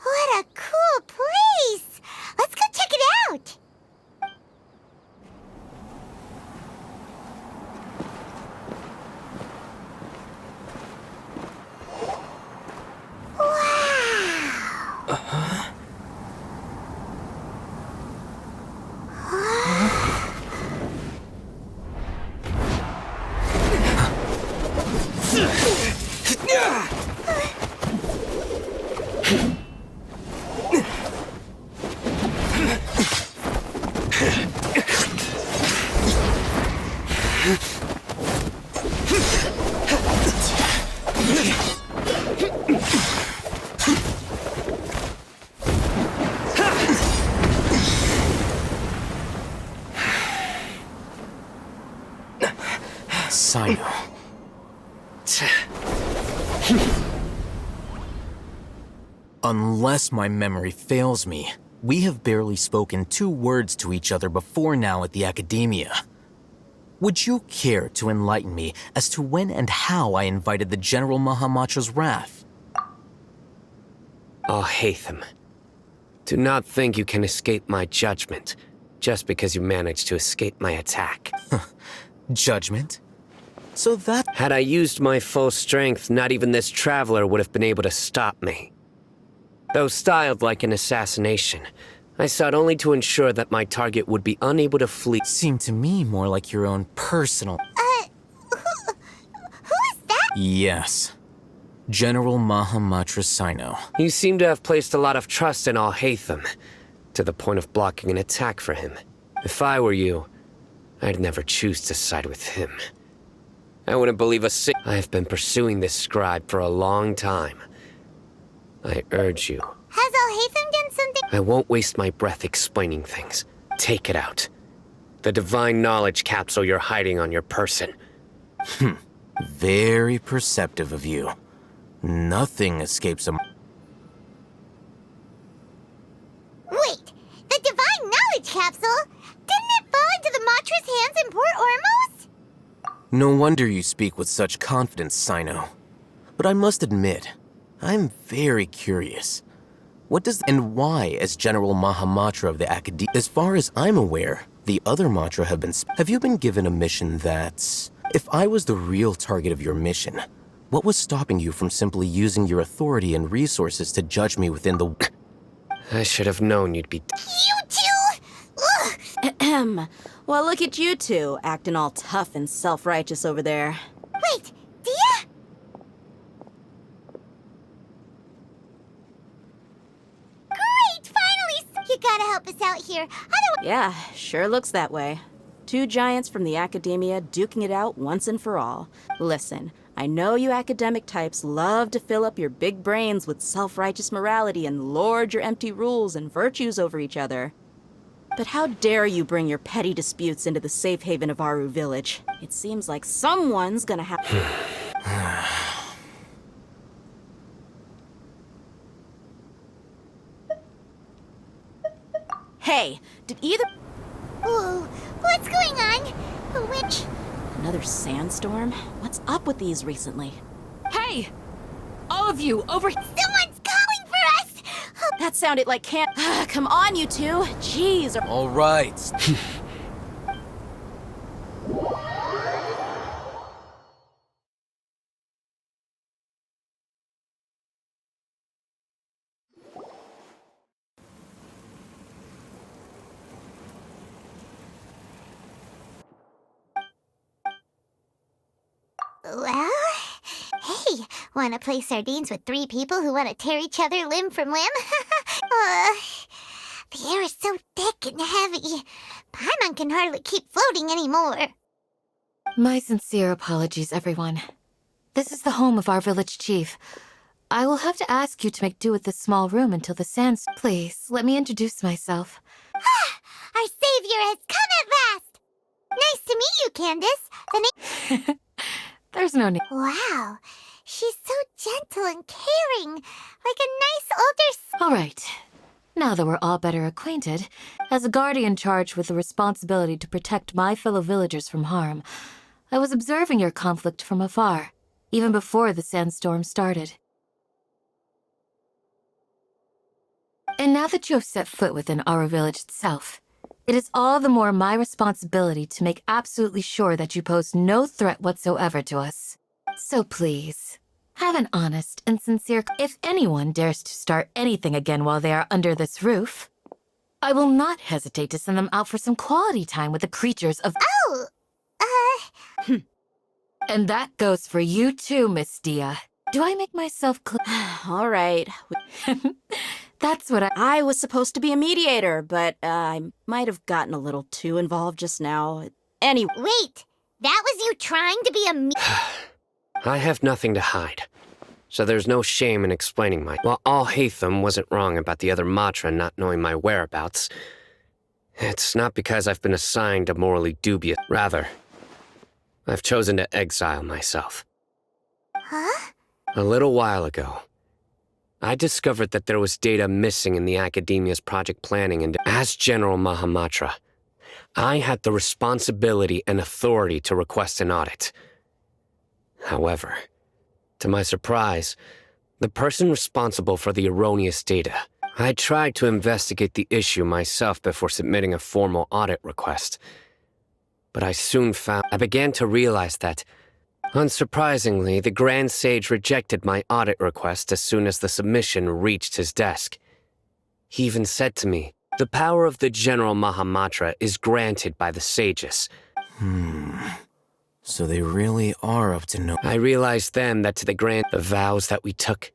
What a cool place! Let's go check it out! Wow! Sino. Unless my memory fails me, we have barely spoken 2 words to each other before now at the Academia. Would you care to enlighten me as to when and how I invited the General Mahamatra's wrath? Oh, Hatham. Do not think you can escape my judgment, just because you managed to escape my attack. Judgment? So that... Had I used my full strength, not even this traveler would have been able to stop me. Though styled like an assassination, I sought only to ensure that my target would be unable to flee. Seemed to me more like your own personal... Who is that? Yes. General Mahamatra Sino. You seem to have placed a lot of trust in Al-Hatham, to the point of blocking an attack for him. If I were you, I'd never choose to side with him. I wouldn't believe I have been pursuing this scribe for a long time. I urge you. Has Al-Hatham done something? I won't waste my breath explaining things. Take it out. The divine knowledge capsule you're hiding on your person. Very perceptive of you. Nothing escapes a... Wait, the divine knowledge capsule? Didn't it fall into the Matra's hands in Port Ormos? No wonder you speak with such confidence, Sino. But I must admit, I'm very curious. What does... and why, as General Mahamatra of the Academia... As far as I'm aware, the other Matra have been... Have you been given a mission that's... If I was the real target of your mission, what was stopping you from simply using your authority and resources to judge me within the... I should have known you'd be... You two! Ugh. Ahem. Well, look at you two, acting all tough and self-righteous over there. Wait, Dia? Great, finally! You gotta help us out here. Otherwise... Yeah, sure looks that way. Two giants from the academia duking it out once and for all. Listen, I know you academic types love to fill up your big brains with self-righteous morality and lord your empty rules and virtues over each other. But how dare you bring your petty disputes into the safe haven of Aru Village? It seems like someone's gonna have... Hey, did either... Whoa, what's going on? Which... Another sandstorm? What's up with these recently? Hey! All of you, over... Someone's calling for us! That sounded like can't... Come on, you two! Jeez! All right. Well, hey, wanna play sardines with 3 people who wanna tear each other limb from limb? The air is so thick and heavy. Paimon can hardly keep floating anymore. My sincere apologies, everyone. This is the home of our village chief. I will have to ask you to make do with this small room until the sands... Please, let me introduce myself. Our savior has come at last! Nice to meet you, Candace. The name... There's no need. Wow, she's so gentle and caring, like a nice older... All right. Now that we're all better acquainted, as a guardian charged with the responsibility to protect my fellow villagers from harm, I was observing your conflict from afar, even before the sandstorm started. And now that you have set foot within our village itself, it is all the more my responsibility to make absolutely sure that you pose no threat whatsoever to us. So please, have an honest and sincere... If anyone dares to start anything again while they are under this roof, I will not hesitate to send them out for some quality time with the creatures of... Oh, And that goes for you too, Miss Dia. Do I make myself clear? All right. That's what I was supposed to be a mediator, but I might have gotten a little too involved just now. Anyway... Wait, that was you trying to be a I have nothing to hide, so there's no shame in explaining my... While Al-Haytham wasn't wrong about the other Matra not knowing my whereabouts, it's not because I've been assigned a morally dubious... Rather, I've chosen to exile myself. Huh? A little while ago, I discovered that there was data missing in the Academia's project planning, and as General Mahamatra, I had the responsibility and authority to request an audit. However, to my surprise, the person responsible for the erroneous data, I tried to investigate the issue myself before submitting a formal audit request. But I soon found... I began to realize that, unsurprisingly, the Grand Sage rejected my audit request as soon as the submission reached his desk. He even said to me, "The power of the General Mahamatra is granted by the sages." So they really are up to no... I realized then that to the vows that we took,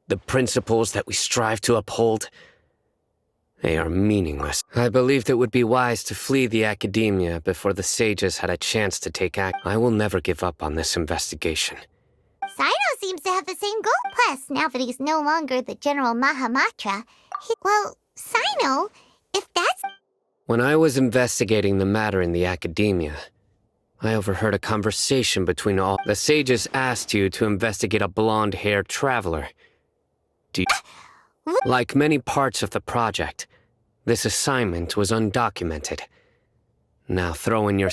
the principles that we strive to uphold, they are meaningless. I believed it would be wise to flee the academia before the sages had a chance to take action. I will never give up on this investigation. Sino seems to have the same goal. Plus, now that he's no longer the General Mahamatra, well, Sino, if that's... When I was investigating the matter in the academia, I overheard a conversation between all... The sages asked you to investigate a blonde-haired traveler. Like many parts of the project, this assignment was undocumented. Now throw in your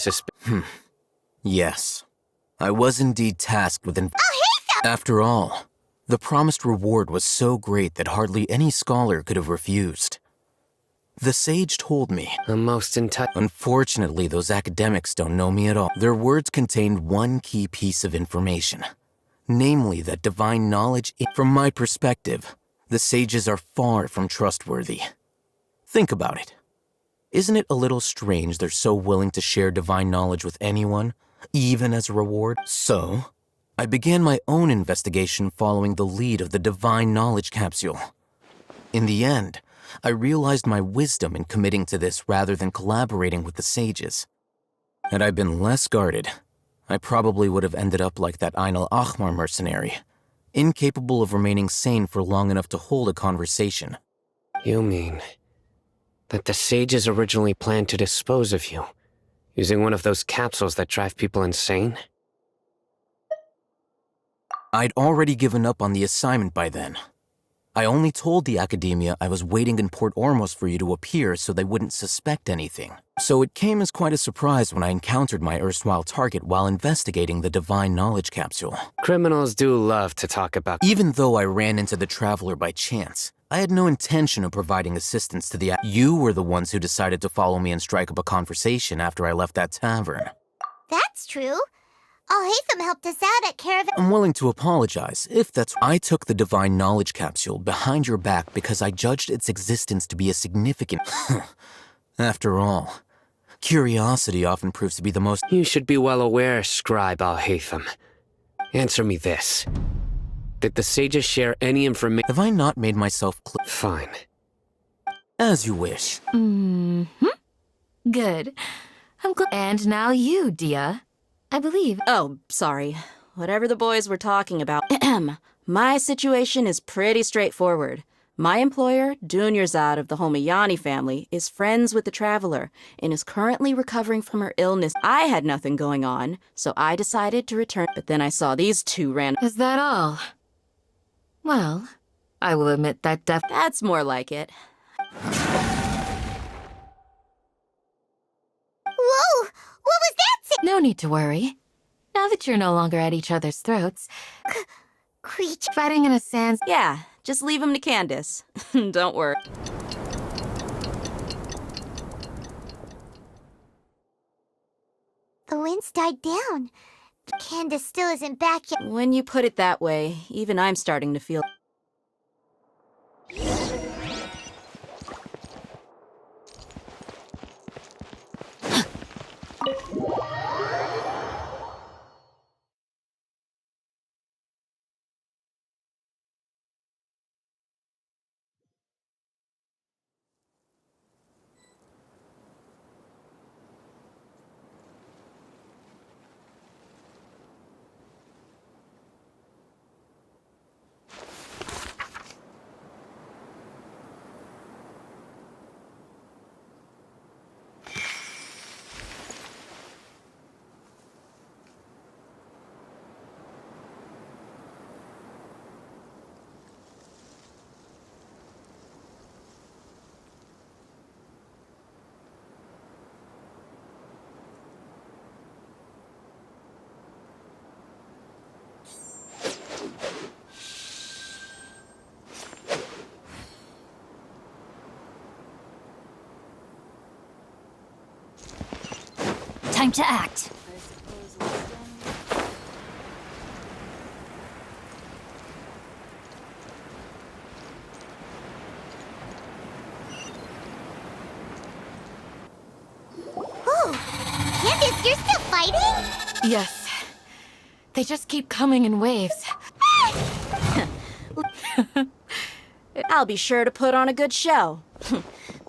Yes. I was indeed tasked with After all, the promised reward was so great that hardly any scholar could have refused. The sage told me. The most Unfortunately, those academics don't know me at all. Their words contained one key piece of information. Namely, that divine knowledge. From my perspective, the sages are far from trustworthy. Think about it. Isn't it a little strange they're so willing to share divine knowledge with anyone, even as a reward? So, I began my own investigation following the lead of the divine knowledge capsule. In the end, I realized my wisdom in committing to this rather than collaborating with the sages. Had I been less guarded, I probably would have ended up like that Ain al-Ahmar mercenary, incapable of remaining sane for long enough to hold a conversation. You mean that the sages originally planned to dispose of you, using one of those capsules that drive people insane? I'd already given up on the assignment by then. I only told the academia I was waiting in Port Ormos for you to appear so they wouldn't suspect anything. So it came as quite a surprise when I encountered my erstwhile target while investigating the divine knowledge capsule. Criminals do love to talk about. Even though I ran into the Traveler by chance, I had no intention of providing assistance to the. You were the ones who decided to follow me and strike up a conversation after I left that tavern. That's true. Al-Haytham helped us out at Caravan. I'm willing to apologize if that's. I took the divine knowledge capsule behind your back because I judged its existence to be a significant. After all, curiosity often proves to be the most. You should be well aware, Scribe Al-Haytham. Answer me this. Did the sages share any information? Have I not made myself clear? Fine. As you wish. Good. I'm glad. And now you, Dia. I believe. Oh, sorry. Whatever the boys were talking about. My situation is pretty straightforward. My employer, Dunyarzad of the Homayani family, is friends with the Traveler and is currently recovering from her illness. I had nothing going on, so I decided to return. But then I saw these two random. Is that all? Well, I will admit that That's more like it. Whoa! What was that? No need to worry. Now that you're no longer at each other's throats. Creature. Fighting in a sands. Yeah, just leave him to Candace. Don't worry. The winds died down. Candace still isn't back yet. When you put it that way, even I'm starting to feel. Time to act. Candace, you're still fighting? Yes. They just keep coming in waves. I'll be sure to put on a good show.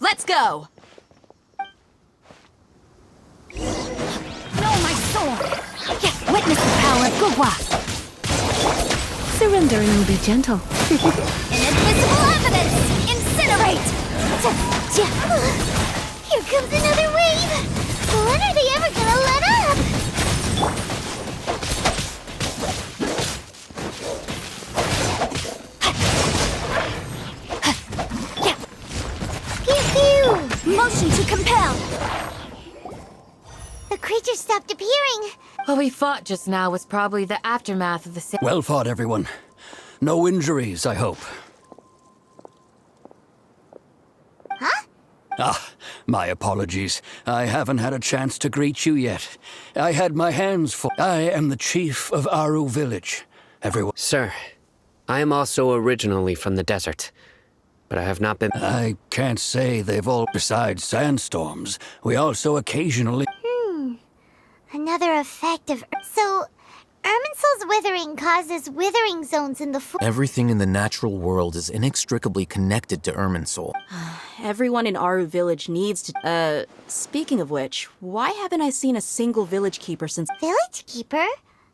Let's go! No, my sword! Yes, witness the power of Gugwa! Surrender and will be gentle. Inadmissible evidence! Incinerate! Here comes another wave! When are they ever gonna let up? Pew pew! Motion to compel! The creature stopped appearing. What we fought just now was probably the aftermath of the Well fought, everyone. No injuries, I hope. Huh? Ah, my apologies. I haven't had a chance to greet you yet. I had my hands full. I am the chief of Aru Village. Everyone. Sir, I am also originally from the desert, but I have not been. I can't say they've all. Besides sandstorms, we also occasionally. Another effect of. So, Irminsul's withering causes withering zones in the Everything in the natural world is inextricably connected to Irminsul. Everyone in Aru Village needs to. Speaking of which, why haven't I seen a single village keeper since. Village keeper?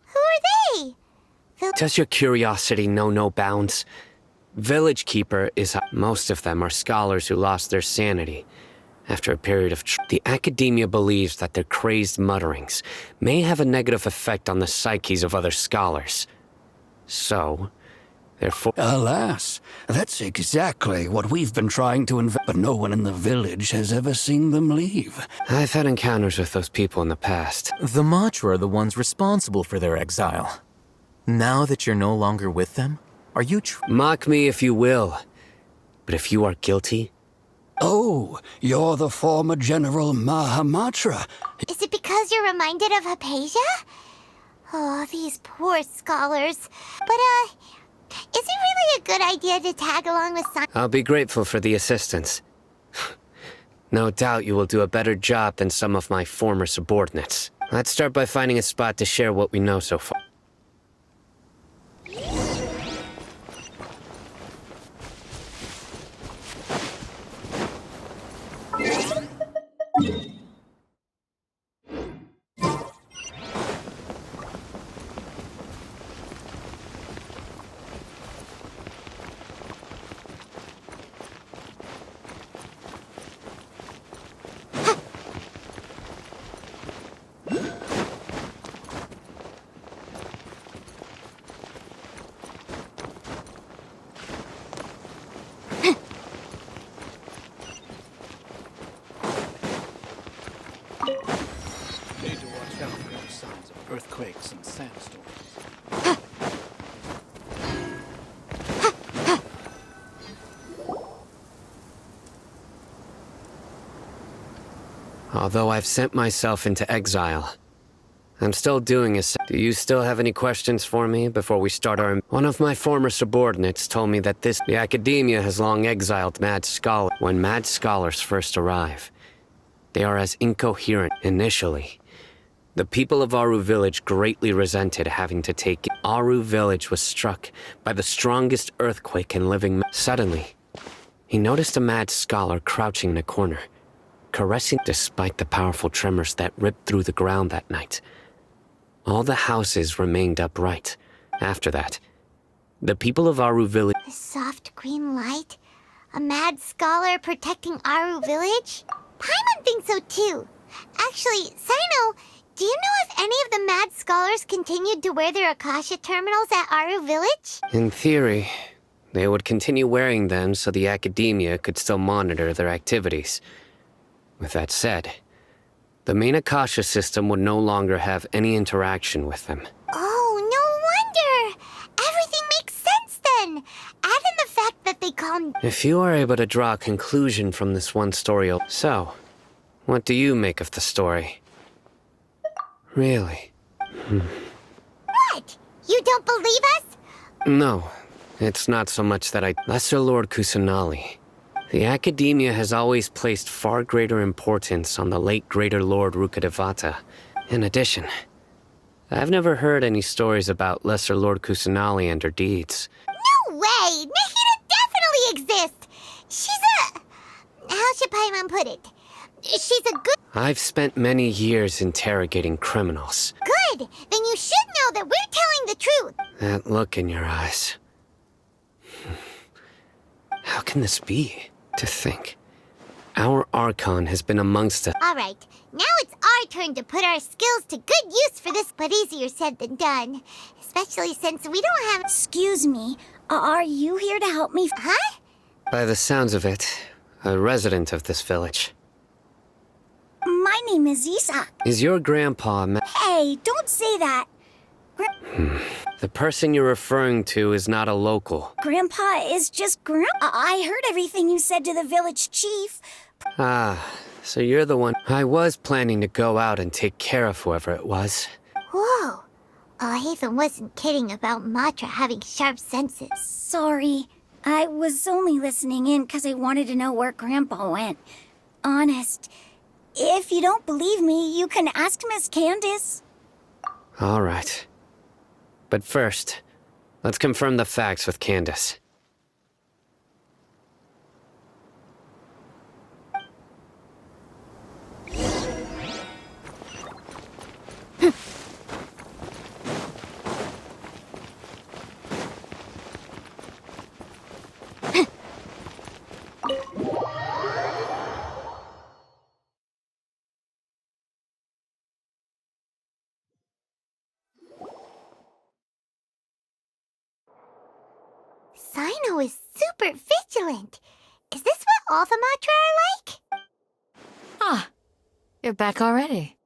Who are they? Does your curiosity know no bounds? Village keeper is. Most of them are scholars who lost their sanity after a period of. The academia believes that their crazed mutterings may have a negative effect on the psyches of other scholars. So, therefore. Alas, that's exactly what we've been trying to but no one in the village has ever seen them leave. I've had encounters with those people in the past. The Matra are the ones responsible for their exile. Now that you're no longer with them, are you Mock me if you will, but if you are guilty. Oh, you're the former General Mahamatra. Is it because you're reminded of Hypatia? Oh, these poor scholars. But, is it really a good idea to tag along with some— I'll be grateful for the assistance. No doubt you will do a better job than some of my former subordinates. Let's start by finding a spot to share what we know so far. Need to watch out for any signs of earthquakes and sandstorms. Although I've sent myself into exile, I'm still doing as. Do you still have any questions for me before we start our. One of my former subordinates told me that the academia has long exiled mad scholars. When mad scholars first arrive, they are as incoherent initially. The people of Aru Village greatly resented having to take. Aru Village was struck by the strongest earthquake in living. Suddenly, he noticed a mad scholar crouching in a corner, caressing. Despite the powerful tremors that ripped through the ground that night, all the houses remained upright. After that, the people of Aru Village. The soft green light? A mad scholar protecting Aru Village? Paimon thinks so too. Actually, Sino, do you know if any of the mad scholars continued to wear their Akasha terminals at Aru Village? In theory, they would continue wearing them so the academia could still monitor their activities. With that said, the main Akasha system would no longer have any interaction with them. Oh, no wonder! Everything makes sense then! Add in the fact that they call. If you are able to draw a conclusion from this one story. So, what do you make of the story? Really? What? You don't believe us? No, it's not so much that I. Lesser Lord Kusanali. The academia has always placed far greater importance on the late Greater Lord Rukkhadevata. In addition, I've never heard any stories about Lesser Lord Kusanali and her deeds. No way! Nahida definitely exists! She's a... How should Paimon put it? She's a good... I've spent many years interrogating criminals. Good! Then you should know that we're telling the truth! That look in your eyes. How can this be? To think, our Archon has been amongst us. Alright, now it's our turn to put our skills to good use for this, but easier said than done. Especially since we don't have... Excuse me, are you here to help me? Huh? By the sounds of it, a resident of this village. My name is Isa. Is your grandpa Hey, don't say that. The person you're referring to is not a local. Grandpa is just I heard everything you said to the village chief, Ah, so you're the one. I was planning to go out and take care of whoever it was. Whoa. Hatham wasn't kidding about Matra having sharp senses. Sorry, I was only listening in because I wanted to know where Grandpa went. Honest. If you don't believe me, you can ask Miss Candace. All right. But first, let's confirm the facts with Candace. Sino is super vigilant. Is this what all the Matra are like? Ah, you're back already.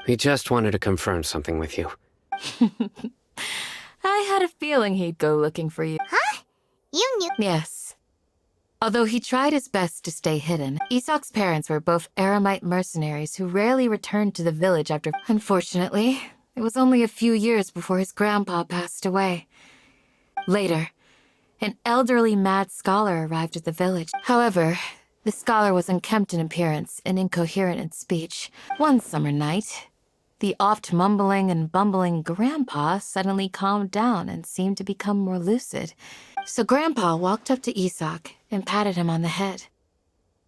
We just wanted to confirm something with you. I had a feeling he'd go looking for you. Huh? You knew? Yes. Although he tried his best to stay hidden, Isak's parents were both Aramite mercenaries who rarely returned to the village after... Unfortunately, it was only a few years before his grandpa passed away. Later, an elderly mad scholar arrived at the village. However, the scholar was unkempt in appearance and incoherent in speech. One summer night, the oft mumbling and bumbling grandpa suddenly calmed down and seemed to become more lucid. So Grandpa walked up to Isak and patted him on the head.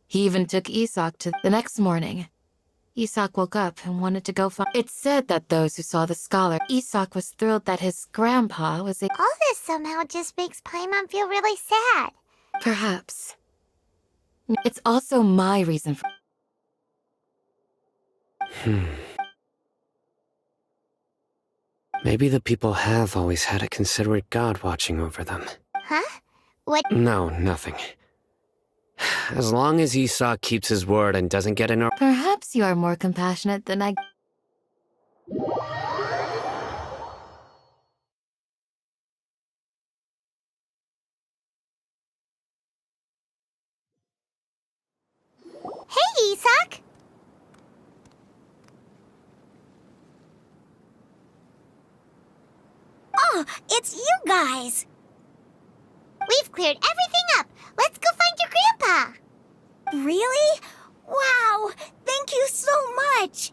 He even took Isak to the next morning. Isak woke up and wanted to go find... It's said that those who saw the scholar, Isak was thrilled that his grandpa was a... All this somehow just makes Paimon feel really sad. Perhaps. It's also my reason for... Maybe the people have always had a considerate god watching over them. Huh? What? No, nothing. As long as Isak keeps his word and doesn't get in a... Perhaps you are more compassionate than I... Hey, Isak! Oh, it's you guys! We've cleared everything up! Let's go find your grandpa! Really? Wow! Thank you so much!